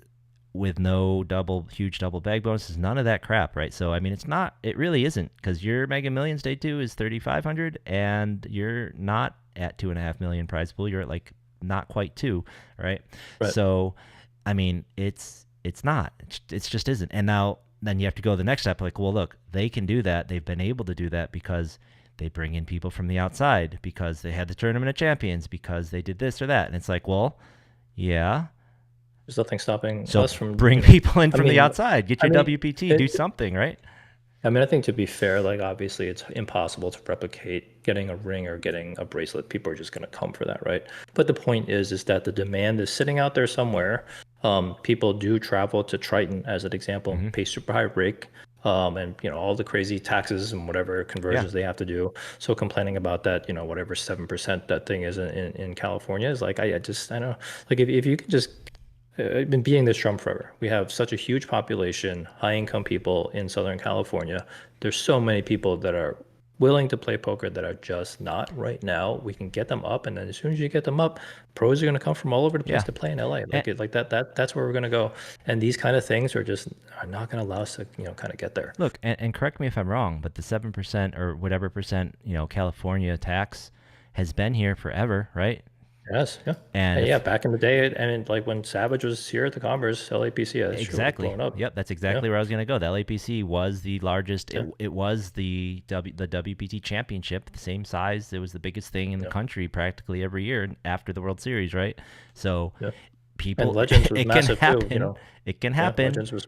with no huge double bag bonuses, none of that crap, right? So I mean, it really isn't, because your Mega Millions day 2 is 3,500, and you're not at 2.5 million prize pool. You're at like not quite 2, right? Right. So I mean, it's not. It's just isn't. And now then you have to go to the next step. Like, well, look, they can do that. They've been able to do that because they bring in people from the outside, because they had the Tournament of Champions, because they did this or that. And it's like, well, yeah. There's nothing stopping So us from, bring people in I from the mean, outside. Get I your mean, WPT. Do it, something, right? I mean, I think to be fair, like obviously it's impossible to replicate getting a ring or getting a bracelet. People are just going to come for that, right? But the point is that the demand is sitting out there somewhere. People do travel to Triton as an example, Mm-hmm. pay super high rake, and all the crazy taxes and whatever Yeah. conversions they have to do. So complaining about that, whatever 7% that thing is in California is like, I don't know, like if you could just I've been beating this drum forever. We have such a huge population, high income people in Southern California. There's so many people that are willing to play poker that are just not right now. We can get them up, and then as soon as you get them up, pros are going to come from all over the place Yeah. to play in LA. And, That's where we're going to go. And these kind of things are not going to allow us to kind of get there. look, and correct me if I'm wrong, but the 7% or whatever percent, California tax has been here forever, right? Yes, yeah. And And yeah, if back in the day, I mean, like when Savage was here at the Converse, LAPC, that shit was Exactly. blowing up. Yep, that's Yeah, exactly where I was going to go. The LAPC was the largest. yeah, It was the WPT championship, the same size. It was the biggest thing in the yeah, country practically every year after the World Series, right? So yeah. And people, Legends was it can massive too, happen. It can Yeah, happen. Legends was.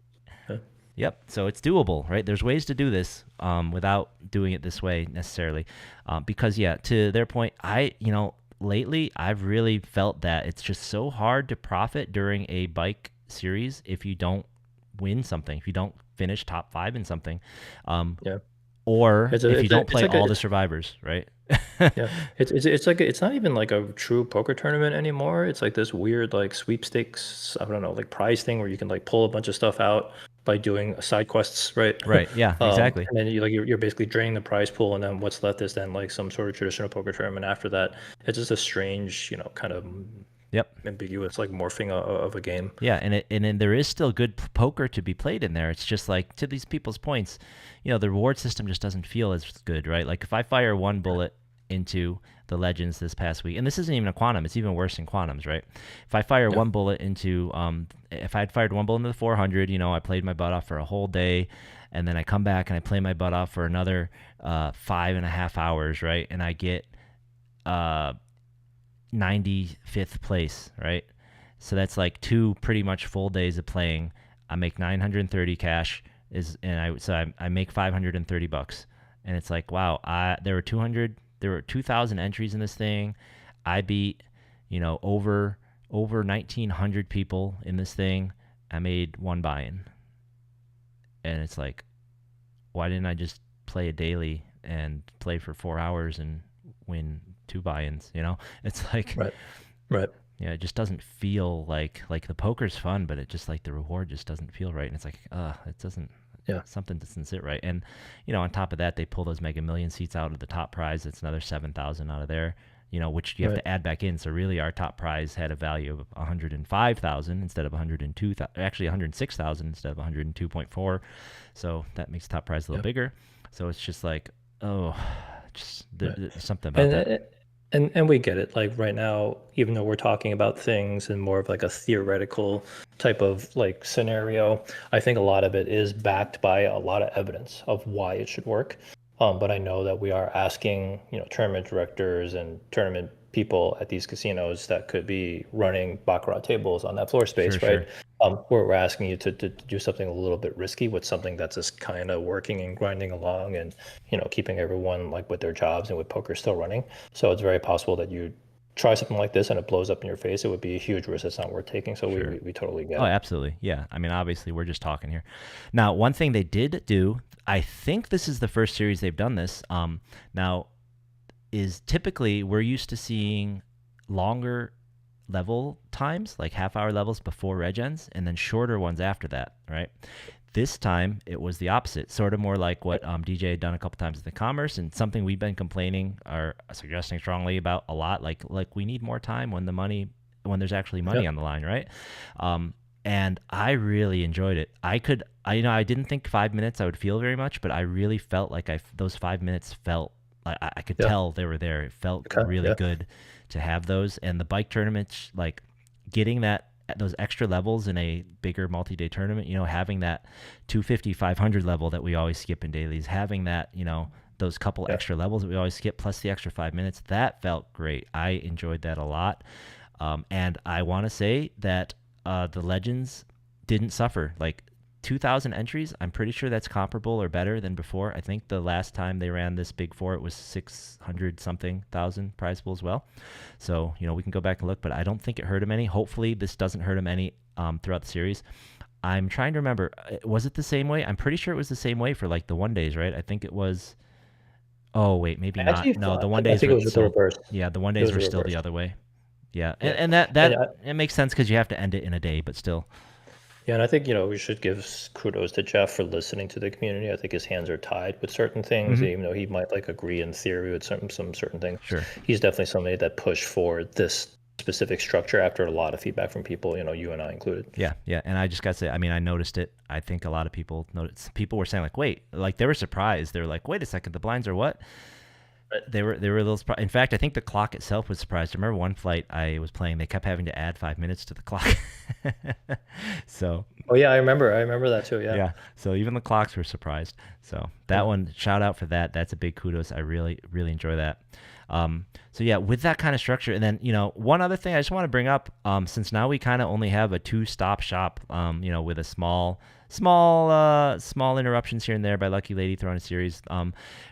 Yeah, Yep. So it's doable, right? There's ways to do this without doing it this way necessarily, because yeah, to their point, lately I've really felt that it's just so hard to profit during a bike series if you don't win something, if you don't finish top 5 in something, um, yeah. or It's a, if you it's a, don't it's play like a, all the survivors, right? yeah. It's not even like a true poker tournament anymore. It's like this weird like sweepstakes, I don't know, like prize thing where you can like pull a bunch of stuff out. by doing side quests, right? Right. Yeah, exactly. And then you're basically draining the prize pool, and then what's left is then like some sort of traditional poker tournament after that. It's just a strange, kind of Yep. ambiguous like morphing of a game. Yeah, and then there is still good poker to be played in there. It's just like to these people's points, the reward system just doesn't feel as good, right? Like if I fire one bullet into the Legends this past week, and this isn't even a quantum, it's even worse in quantums, right? If I fire one bullet into, if I had fired one bullet into the 400, I played my butt off for a whole day, and then I come back and I play my butt off for another 5.5 hours, right? And I get 95th place, right? So that's like 2 pretty much full days of playing. I make 930 cash I make $530, and it's like, wow, there were 2,000 entries in this thing. I beat over 1,900 people in this thing. I made one buy-in, and it's like, why didn't I just play a daily and play for 4 hours and win 2 buy-ins? It's like, right. Yeah, it just doesn't feel like the poker's fun, but it just like the reward just doesn't feel right, and it's like, it doesn't. Yeah. Something doesn't sit right, and on top of that, they pull those Mega Million seats out of the top prize. It's another 7,000 out of there. Which you have to add back in. So really, our top prize had a value of 105,000 instead of 102,000. Actually, 106,000 instead of 102.4. So that makes top prize a little bigger. So it's just like, there's something about that. And we get it. Like right now, even though we're talking about things in more of like a theoretical type of like scenario, I think a lot of it is backed by a lot of evidence of why it should work. But I know that we are asking, tournament directors and tournament people at these casinos that could be running baccarat tables on that floor space, Sure, right? We're asking you to do something a little bit risky with something that's just kind of working and grinding along, and keeping everyone like with their jobs and with poker still running. So it's very possible that you try something like this and it blows up in your face. It would be a huge risk that's not worth taking. So Sure. we totally get Oh, it. absolutely. Yeah. I mean, obviously, we're just talking here. Now, one thing they did do, I think this is the first series they've done this. Now, is typically we're used to seeing longer level times, like half-hour levels before reg ends, and then shorter ones after that, right? This time it was the opposite, sort of more like what DJ had done a couple times at the Commerce, and something we've been complaining or suggesting strongly about a lot. Like we need more time when there's actually money on the line, right? And I really enjoyed it. I didn't think 5 minutes I would feel very much, but I really felt like those 5 minutes felt like I could tell they were there. It felt really good to have those. And the bike tournaments, like getting those extra levels in a bigger multi-day tournament, having that 250, 500 level that we always skip in dailies, having that, those couple extra levels that we always skip, plus the extra 5 minutes, that felt great. I enjoyed that a lot. And I want to say that the Legends didn't suffer. Like 2,000 entries, I'm pretty sure that's comparable or better than before. I think the last time they ran this big four, it was 600 something thousand prize pool as well. So, we can go back and look, but I don't think it hurt him any. Hopefully this doesn't hurt him any throughout the series. I'm trying to remember, was it the same way? I'm pretty sure it was the same way for like the 1 days, right? I think it was. Oh wait, maybe not. No, the 1 days I think it was the still, reverse. yeah, the 1 days were still the other way. Yeah, and And that it makes sense because you have to end it in a day, but still. Yeah, and I think, we should give kudos to Jeff for listening to the community. I think his hands are tied with certain things, even though he might like agree in theory with some certain things. Sure. He's definitely somebody that pushed for this specific structure after a lot of feedback from people, you and I included. Yeah, and I just got to say, I mean, I noticed it. I think a lot of people noticed. People were saying like, wait, like they were surprised. They were like, wait a second, the blinds are what? They were a little surprised. In fact, I think the clock itself was surprised. I remember one flight I was playing, they kept having to add 5 minutes to the clock. So. Oh yeah, I remember that too. Yeah. Yeah. So even the clocks were surprised. So that one, shout out for that. That's a big kudos. I really, really enjoy that. So yeah, with that kind of structure, and then one other thing I just want to bring up, since now we kind of only have a two-stop shop, with a small interruptions here and there by Lucky Lady throwing a series.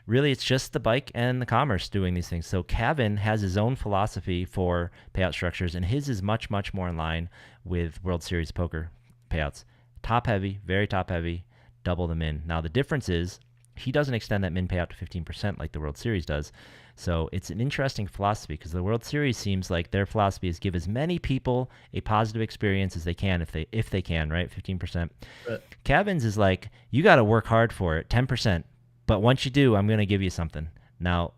Really, it's just the bike and the Commerce doing these things. So Kevin has his own philosophy for payout structures, and his is much, much more in line with World Series poker payouts. Top heavy, very top heavy, double them in. Now the difference is he doesn't extend that min payout to 15% like the World Series does. So it's an interesting philosophy because the World Series seems like their philosophy is give as many people a positive experience as they can if they can, right? 15%. Right. Kevin's is like, you got to work hard for it, 10%. But once you do, I'm going to give you something. Now,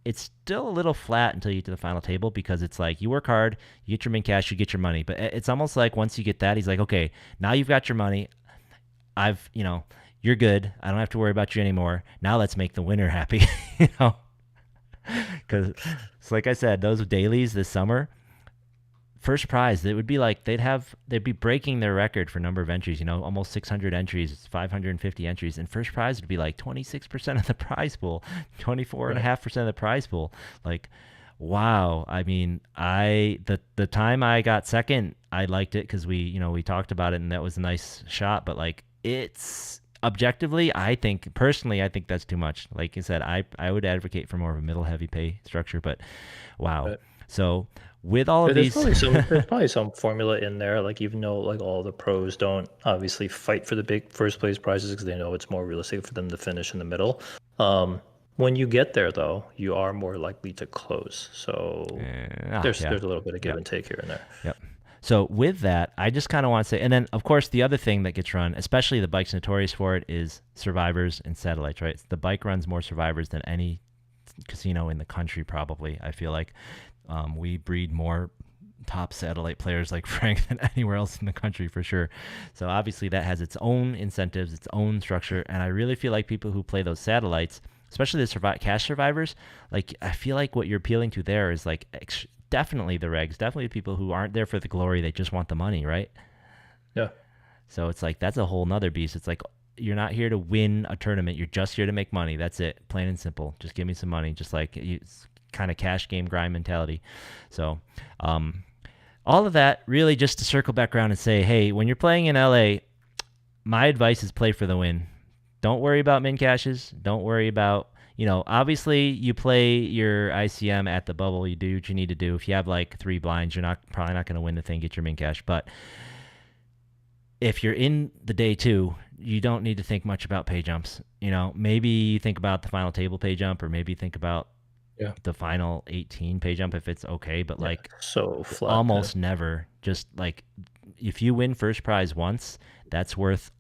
it's still a little flat until you get to the final table because it's like you work hard, you get your min cash, you get your money. But it's almost like once you get that, he's like, okay, now you've got your money. You're good. I don't have to worry about you anymore. Now let's make the winner happy, you know? Because it's like I said, those dailies this summer, first prize, it would be like they'd be breaking their record for number of entries, almost 600 entries, 550 entries, and first prize would be like 26% of the prize pool, 24.5% of the prize pool. Like, wow. I mean, the time I got second, I liked it because we talked about it and that was a nice shot, but like it's objectively, I think that's too much. Like I said, I would advocate for more of a middle heavy pay structure, but wow. Right. So with all of There's these, there's probably some formula in there. Like even though like all the pros don't obviously fight for the big first place prizes because they know it's more realistic for them to finish in the middle. When you get there though, you are more likely to close. So there's a little bit of give and take here and there. Yep. So with that, I just kind of want to say, and then of course the other thing that gets run, especially the bike's notorious for it, is survivors and satellites, right? The bike runs more survivors than any casino in the country, probably. I feel like we breed more top satellite players like Frank than anywhere else in the country for sure. So obviously that has its own incentives, its own structure, and I really feel like people who play those satellites, especially the cash survivors, like I feel like what you're appealing to there is like definitely the regs, definitely the people who aren't there for the glory, they just want the money, right? Yeah. So it's like that's a whole nother beast. It's like you're not here to win a tournament, you're just here to make money. That's it, plain and simple. Just give me some money, just like kind of cash game grind mentality. So all of that really just to circle back around and say, hey, when you're playing in LA, my advice is play for the win. Don't worry about min cashes. Don't worry about, obviously you play your ICM at the bubble. You do what you need to do. If you have like 3 blinds, you're probably not going to win the thing, get your min cash. But if you're in the day 2, you don't need to think much about pay jumps. Maybe you think about the final table pay jump, or maybe think about the final 18 pay jump if it's okay. But like so flat, almost never. Just like if you win first prize once, that's worth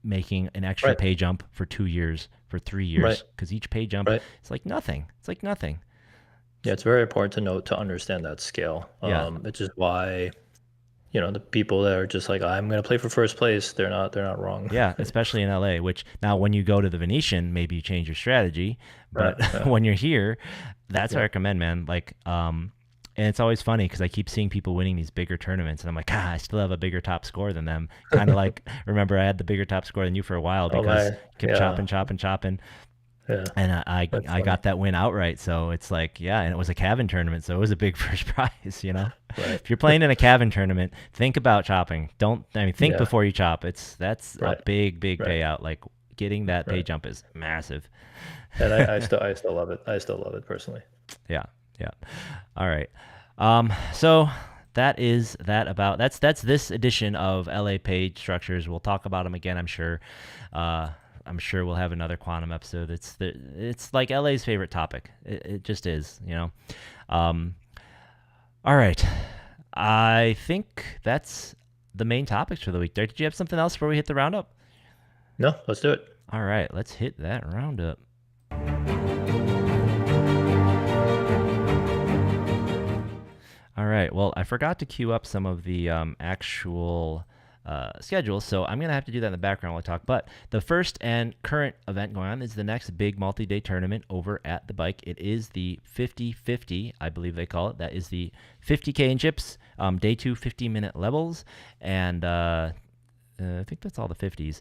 making an extra pay jump for 2 years, for 3 years, because each pay jump is like nothing. It's like nothing. Yeah, it's very important to understand that scale. Which is why the people that are just like, I'm going to play for first place, they're not wrong. Yeah, especially in LA, which now when you go to the Venetian, maybe you change your strategy, but when you're here, that's what I recommend, man. Like, and it's always funny because I keep seeing people winning these bigger tournaments, and I'm like, I still have a bigger top score than them. Kind of like, remember I had the bigger top score than you for a while because kept chopping. Yeah. And I got that win outright. So it's like, and it was a Cavan tournament, so it was a big first prize, If you're playing in a Cavan tournament, think about chopping. Think before you chop. That's a big payout. Like getting that pay jump is massive. And I still love it. I still love it personally. Yeah. All right. So that's this edition of LA pay structures. We'll talk about them again, I'm sure. I'm sure we'll have another quantum episode. It's like LA's favorite topic. It just is, All right. I think that's the main topics for the week. Did you have something else before we hit the roundup? No, let's do it. All right, let's hit that roundup. All right. Well, I forgot to queue up some of the actual schedule, so I'm going to have to do that in the background while I talk. But the first and current event going on is the next big multi-day tournament over at the bike. It is the 50-50, I believe they call it. That is the 50K in chips, day 2 50-minute levels, and I think that's all the 50s.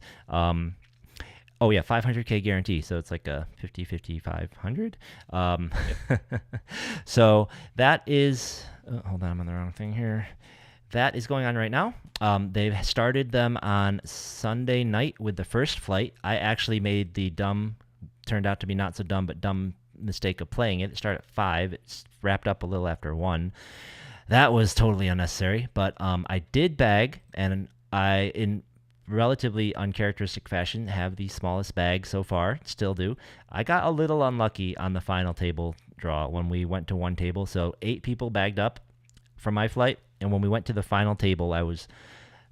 500K guarantee. So it's like a 50, 500. So that is, hold on, I'm on the wrong thing here. That is going on right now. They've started them on Sunday night with the first flight. I actually made turned out to be not so dumb, but dumb mistake of playing it. It started at 5. It's wrapped up a little after 1. That was totally unnecessary, but I did bag, and relatively uncharacteristic fashion, have the smallest bag so far. Still do. I got a little unlucky on the final table draw when we went to one table. So 8 people bagged up from my flight, and when we went to the final table, I was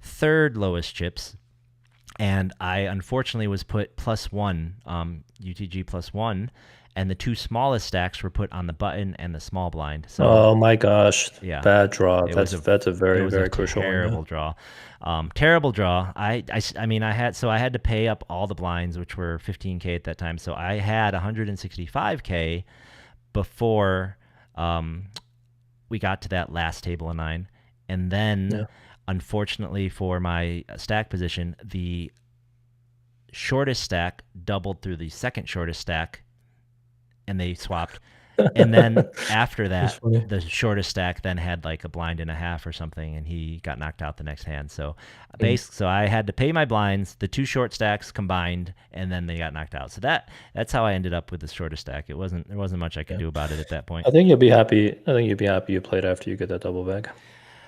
third lowest chips, and I unfortunately was put +1, UTG +1, and the two smallest stacks were put on the button and the small blind. So Oh my gosh, yeah, bad draw. it was a That's a it very, was a very crucial one. Yeah. terrible draw. Terrible draw. I mean, I had to pay up all the blinds, which were 15K at that time. So I had 165K before we got to that last table of 9. And then, Yeah. unfortunately for my stack position, the shortest stack doubled through the second shortest stack, and they swapped. And then after That's that, funny. the shortest stack then had like a blind and a half or something, and he got knocked out the next hand. So so I had to pay my blinds, the two short stacks combined, and then they got knocked out. So that's how I ended up with the shortest stack. There wasn't much I could do about it at that point. I think you'll be happy. I think you'll be happy you played after you get that double bag.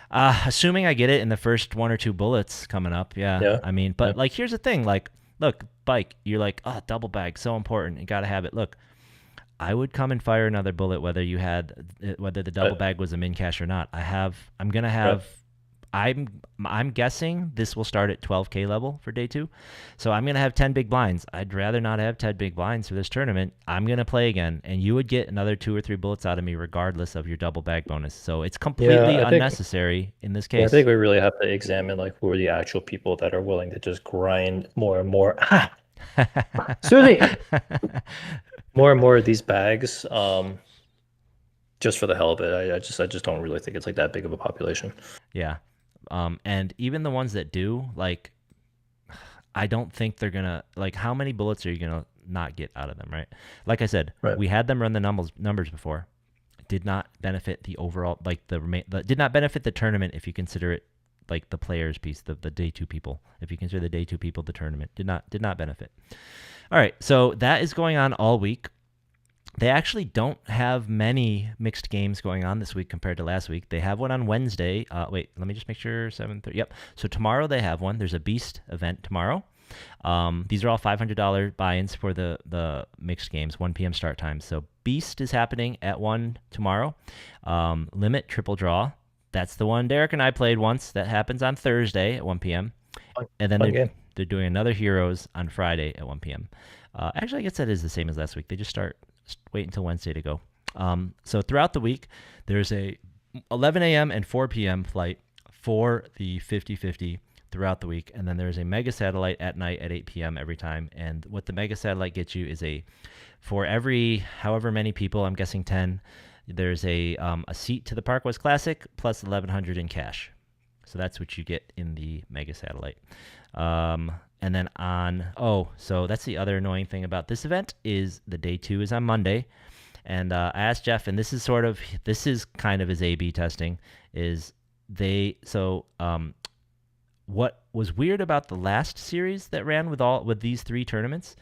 Assuming I get it in the first 1 or 2 bullets coming up, yeah. Yeah. I mean, but Yeah. like, here's the thing, like, look, Bike, you're like, oh, double bag, so important, you gotta have it. Look, I would come and fire another bullet whether the double bag was a min cash or not. I'm gonna have. I'm guessing this will start at 12K level for day 2. So I'm going to have 10 big blinds. I'd rather not have 10 big blinds for this tournament. I'm going to play again, and you would get another 2 or 3 bullets out of me regardless of your double bag bonus. So it's completely unnecessary in this case. I think we really have to examine like who are the actual people that are willing to just grind more and more. Susie! More and more of these bags, just for the hell of it. I just don't really think it's like that big of a population. Yeah. And even the ones that do, like, I don't think they're gonna, like, how many bullets are you gonna not get out of them, right? Like I said, Right. we had them run the numbers before. Did not benefit the overall, like did not benefit the tournament if you consider it like the players piece, the day 2 people. If you consider the day 2 people the tournament, did not benefit. All right, so that is going on all week. They actually don't have many mixed games going on this week compared to last week. They have one on Wednesday. Wait, let me just make sure. 7:30. Yep. So tomorrow they have one. There's a Beast event tomorrow. These are all $500 buy-ins for the mixed games, 1 p.m. start time. So Beast is happening at 1 tomorrow. Limit Triple Draw. That's the one Derek and I played once. That happens on Thursday at 1 p.m. And then they're doing another Heroes on Friday at 1 p.m. Actually, I guess that is the same as last week. They just wait until Wednesday to go. So throughout the week, there's a 11 a.m. and 4 p.m. flight for the 50-50 throughout the week. And then there's a mega satellite at night at 8 p.m. every time. And what the mega satellite gets you is for every however many people, I'm guessing 10, there's a seat to the Park West Classic plus 1,100 in cash. So that's what you get in the mega satellite. And then so that's the other annoying thing about this event is the day 2 is on Monday. And I asked Jeff, and this is kind of his A/B testing, what was weird about the last series that ran with these 3 tournaments,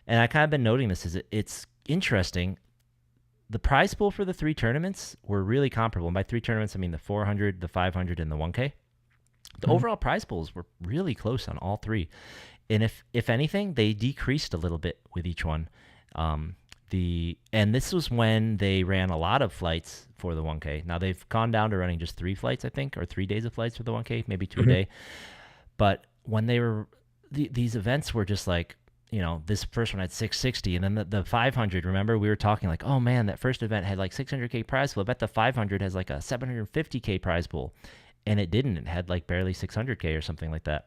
and I kind of been noting this, is it's interesting. The prize pool for the 3 tournaments were really comparable. And by 3 tournaments, I mean the 400, the 500, and the 1K. The overall prize pools were really close on all 3. And if anything, they decreased a little bit with each one. And this was when they ran a lot of flights for the 1K. Now they've gone down to running just 3 flights, I think, or 3 days of flights for the 1K, maybe 2 a day. But when they were, these events were just like, this first one had 660, and then the 500, remember, we were talking like, oh man, that first event had like 600K prize pool. I bet the 500 has like a 750K prize pool. And it didn't. It had like barely 600K or something like that.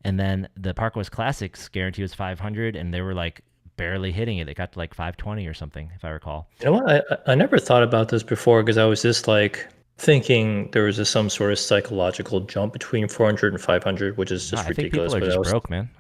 And then the Park West Classics guarantee was 500, and they were like barely hitting it. It got to like 520 or something, if I recall. You know what? I never thought about this before because I was just like thinking there was just some sort of psychological jump between 400 and 500, which is just ridiculous. I think people are just broke, man.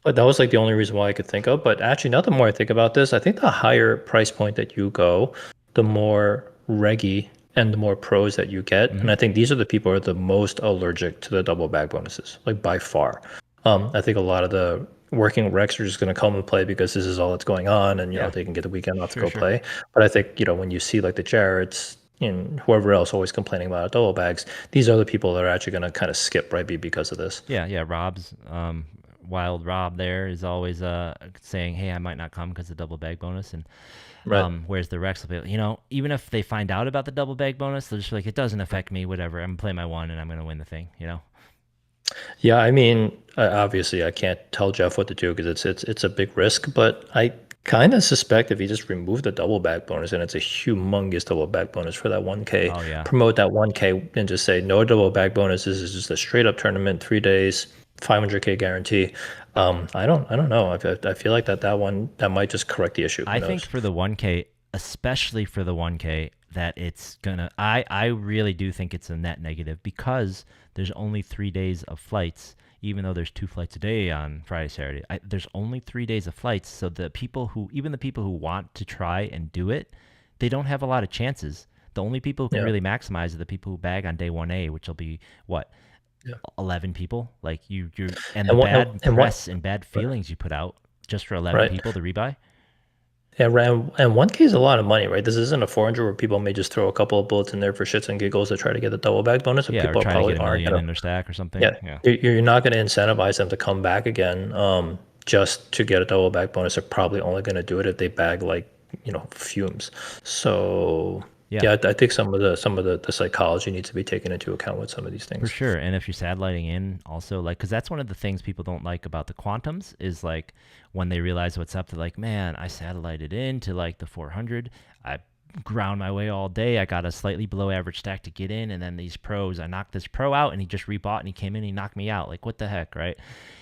But that was like the only reason why I could think of. But actually, now the more I think about this, I think the higher price point that you go, the more reggy and the more pros that you get. And I think these are the people who are the most allergic to the double bag bonuses, like by far. I think a lot of the working recs are just going to come and play because this is all that's going on, and they can get the weekend off to go play. But I think when you see like the Jarretts, and whoever else always complaining about double bags, these are the people that are actually going to kind of skip right because of this. Yeah. Rob's Wild Rob there is always saying, "Hey, I might not come because of the double bag bonus." And Right. whereas the Rex will be, even if they find out about the double bag bonus, they'll just be like, "It doesn't affect me. Whatever. I'm gonna play my one and I'm gonna win the thing." Yeah, I mean, obviously, I can't tell Jeff what to do because it's a big risk. But I kind of suspect if he just removed the double back bonus, and it's a humongous double back bonus for that 1K, Oh yeah. promote that 1K and just say no double back bonuses. This is just a straight up tournament, 3 days, 500K guarantee. I don't know. I feel like that one that might just correct the issue. Who I think knows? for the 1K, especially for the 1K, that it's gonna. I really do think it's a net negative because there's only 3 days of flights. Even though there's 2 flights a day on Friday, Saturday, there's only 3 days of flights. So even the people who want to try and do it, they don't have a lot of chances. The only people who can Yeah. really maximize are the people who bag on day 1A, which will be what, Yeah. 11 people. Like and the And what bad and what press and bad right. feelings you put out just for 11 Right. people to rebuy. And 1K is a lot of money, right? This isn't a 400 where people may just throw a couple of bullets in there for shits and giggles to try to get the double back bonus. So Yeah, or people try to probably get a aren't million gonna. in their stack or something. Yeah, Yeah. you're not going to incentivize them to come back again just to get a double back bonus. They're probably only going to do it if they bag like fumes. So Yeah, yeah, I think some of the psychology needs to be taken into account with some of these for things. sure. And if you're satelliting in also, like, because that's one of the things people don't like about the quantums is like when they realize what's up, they're like, man, I satellited in to like the 400. I ground my way all day. I got a slightly below average stack to get in. And then these pros, I knocked this pro out and he just rebought and he came in and he knocked me out. Like, what the heck, right?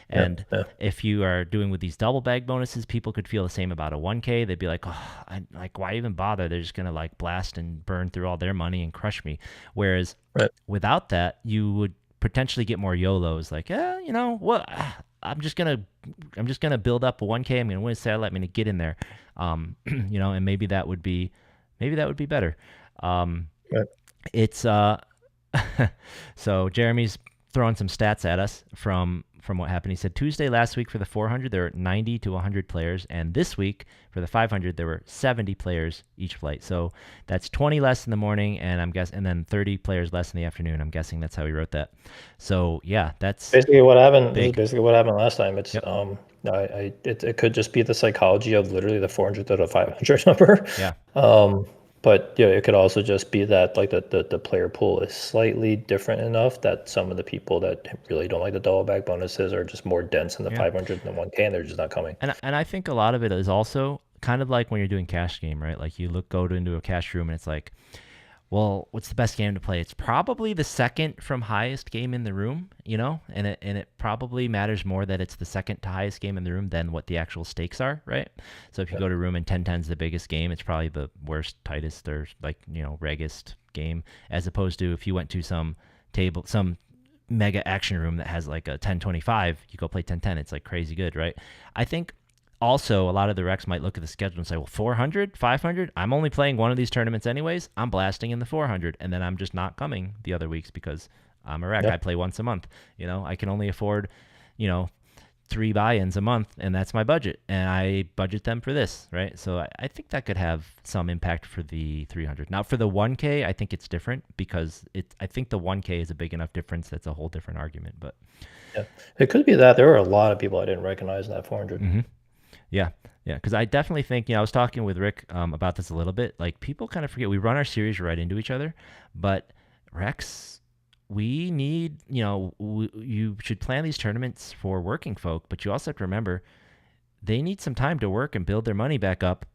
Yeah, And yeah, if you are doing with these double bag bonuses, people could feel the same about a 1K. They'd be like, oh, like, why even bother? They're just going to like blast and burn through all their money and crush me. Whereas right. without that, you would potentially get more YOLOs. Like, what? I'm just gonna build up a 1K. I'm gonna win a satellite. I'm gonna get in there. And maybe that would be better. Um, Right. it's so Jeremy's throwing some stats at us from what happened. He said Tuesday last week for the 400 there were 90 to 100 players, and this week for the 500 there were 70 players each flight. So that's 20 less in the morning, and then 30 players less in the afternoon. I'm guessing that's how he wrote that. So yeah, that's Basically, what happened. This is big. basically what happened last time. It's Yep. it could just be the psychology of literally the 400 to the 500 number. Yeah. Um, but yeah, it could also just be that like the player pool is slightly different enough that some of the people that really don't like the double back bonuses are just more dense in the Yeah. 500 than the 1K, and they're just not coming. And I think a lot of it is also kind of like when you're doing cash game, right? Like you go into a cash room and it's like, well, what's the best game to play? It's probably the second from highest game in the room, and it probably matters more that it's the second to highest game in the room than what the actual stakes are, right? So if you Yeah. go to a room and 10-10's the biggest game, it's probably the worst, tightest, or like, regist game, as opposed to if you went to some mega action room that has like a 10-25, you go play 10-10, it's like crazy good, right? I think also a lot of the Recs might look at the schedule and say, well, 400, 500, I'm only playing one of these tournaments anyways. I'm blasting in the 400, and then I'm just not coming the other weeks because I'm a Rec. Yeah. I play once a month. I can only afford, you know, 3 buy-ins a month, and that's my budget, and I budget them for this, right? So I think that could have some impact for the 300. Now for the 1K, I think it's different because I think the 1K is a big enough difference that's a whole different argument. But Yeah. It could be that there were a lot of people I didn't recognize in that 400. mhm. Yeah, yeah, because I definitely think, I was talking with Rick about this a little bit. Like, people kind of forget we run our series right into each other, but Rex, we need, you should plan these tournaments for working folk, but you also have to remember they need some time to work and build their money back up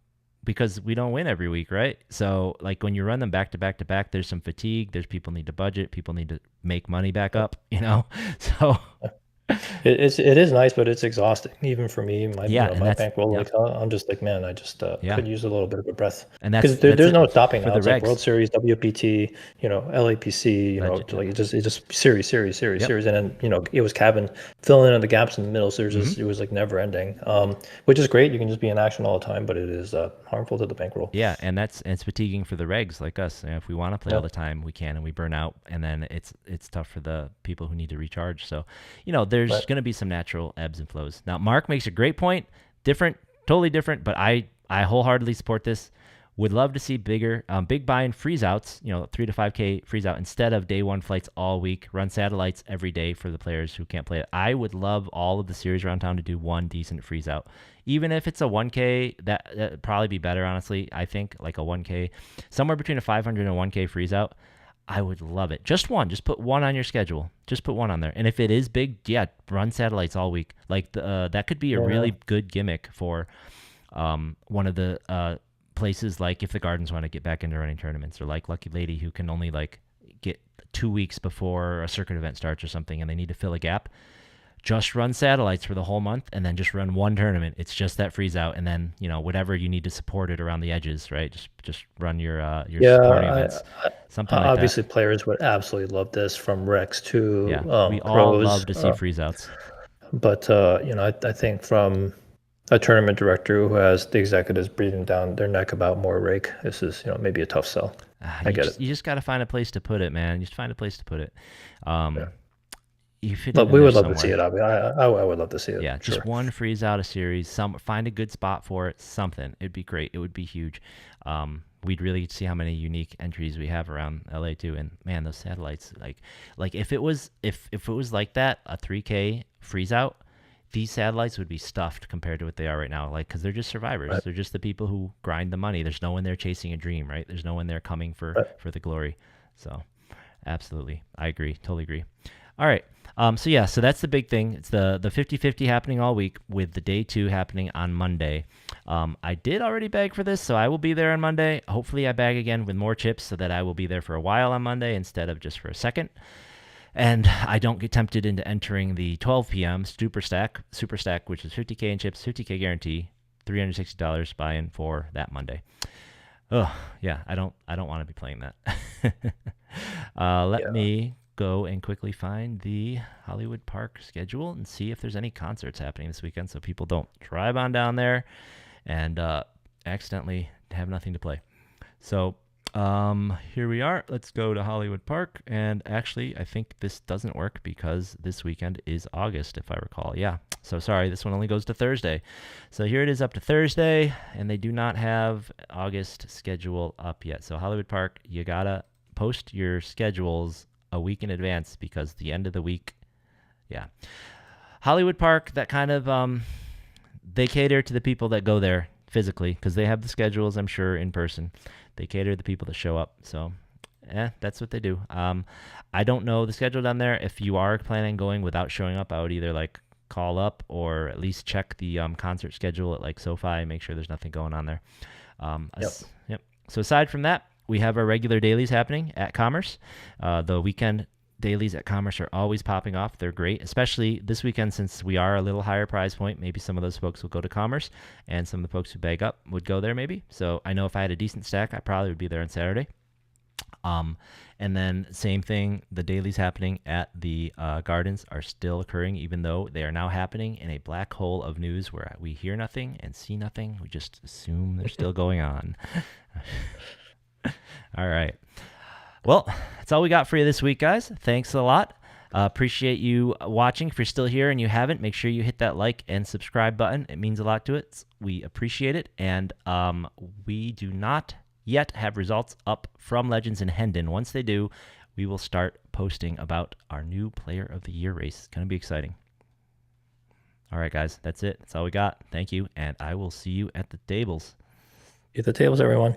because we don't win every week, right? So, like, when you run them back to back to back, there's some fatigue. There's people need to budget. People need to make money back up, So, It is nice, but it's exhausting even for me. My yeah, and my that's, bankroll, yep, like I'm just like, man, I just yeah, could use a little bit of a breath and because that's there's it no stopping for now. the It's like World regs. Series, WPT, LAPC, Legend, yeah. like it just series, series, series, Yep. series, and then it was Cabin filling in the gaps in the middle. So Hmm. it was like never ending, which is great. You can just be in action all the time, but it is harmful to the bankroll. Yeah, and it's fatiguing for the regs like us. If we want to play all Yeah, the time, we can, and we burn out, and then it's tough for the people who need to recharge. So, there's right. going to be some natural ebbs and flows. Now, Mark makes a great point. Different, totally different, but I wholeheartedly support this. Would love to see big buy-in freeze-outs, 3 to 5K freeze-out instead of day one flights all week. Run satellites every day for the players who can't play it. I would love all of the series around town to do one decent freeze-out. Even if it's a 1K, that'd probably be better, honestly. I think like a 1K, somewhere between a 500 and a 1K freeze-out. I would love it. Just one. Just put one on your schedule. Just put one on there. And if it is big, yeah, run satellites all week. Like that could be a really good gimmick for one of the places, like if the Gardens want to get back into running tournaments, or like Lucky Lady, who can only like get 2 weeks before a circuit event starts or something, and they need to fill a gap. Just run satellites for the whole month, and then just run one tournament. It's just that freeze out, and then whatever you need to support it around the edges, right? Just run your supporting events, something like obviously that. players would absolutely love this, from Rex to Yeah, we all pros. love to see freeze outs. But I think from a tournament director who has the executives breathing down their neck about more rake, this is maybe a tough sell. I get it. You just got to find a place to put it, man. You just find a place to put it. You fit But it in we there would love to somewhere. see it. I would love to see it. Yeah, just one freeze out a series. Find a good spot for it. Something. It'd be great. It would be huge. We'd really see how many unique entries we have around LA too. And man, those satellites, like if it was like that, a 3K freeze out, these satellites would be stuffed compared to what they are right now. Like, because they're just survivors. Right. They're just the people who grind the money. There's no one there chasing a dream, right? There's no one there coming for the glory. So, absolutely, I agree. Totally agree. All right. So that's the big thing. It's the 50-50 happening all week, with the day 2 happening on Monday. I did already bag for this, so I will be there on Monday. Hopefully I bag again with more chips so that I will be there for a while on Monday instead of just for a second. And I don't get tempted into entering the 12 p.m. Super Stack, which is 50K in chips, 50K guarantee, $360 buy-in for that Monday. Oh, yeah, I don't want to be playing that. Let me go and quickly find the Hollywood Park schedule and see if there's any concerts happening this weekend, so people don't drive on down there and accidentally have nothing to play. So here we are. Let's go to Hollywood Park. And actually, I think this doesn't work because this weekend is August, if I recall. Yeah. So sorry, this one only goes to Thursday. So here it is up to Thursday, and they do not have August schedule up yet. So Hollywood Park, you gotta post your schedules a week in advance, because the end of the week, yeah. Hollywood Park, that kind of, they cater to the people that go there physically, because they have the schedules, I'm sure, in person. They cater to the people that show up. So, that's what they do. I don't know the schedule down there. If you are planning on going without showing up, I would either like call up or at least check the concert schedule at like SoFi, make sure there's nothing going on there. Yep. So aside from that, we have our regular dailies happening at Commerce. The weekend dailies at Commerce are always popping off. They're great, especially this weekend since we are a little higher price point. Maybe some of those folks will go to Commerce, and some of the folks who bag up would go there maybe. So I know if I had a decent stack, I probably would be there on Saturday. And then same thing, the dailies happening at the Gardens are still occurring, even though they are now happening in a black hole of news where we hear nothing and see nothing. We just assume they're still going on. All right. Well, that's all we got for you this week, guys. Thanks a lot. Appreciate you watching. If you're still here and you haven't, make sure you hit that like and subscribe button. It means a lot to us. We appreciate it. And we do not yet have results up from Legends in Hendon. Once they do, we will start posting about our new Player of the Year race. It's going to be exciting. All right, guys. That's it. That's all we got. Thank you. And I will see you at the tables. At the tables, everyone.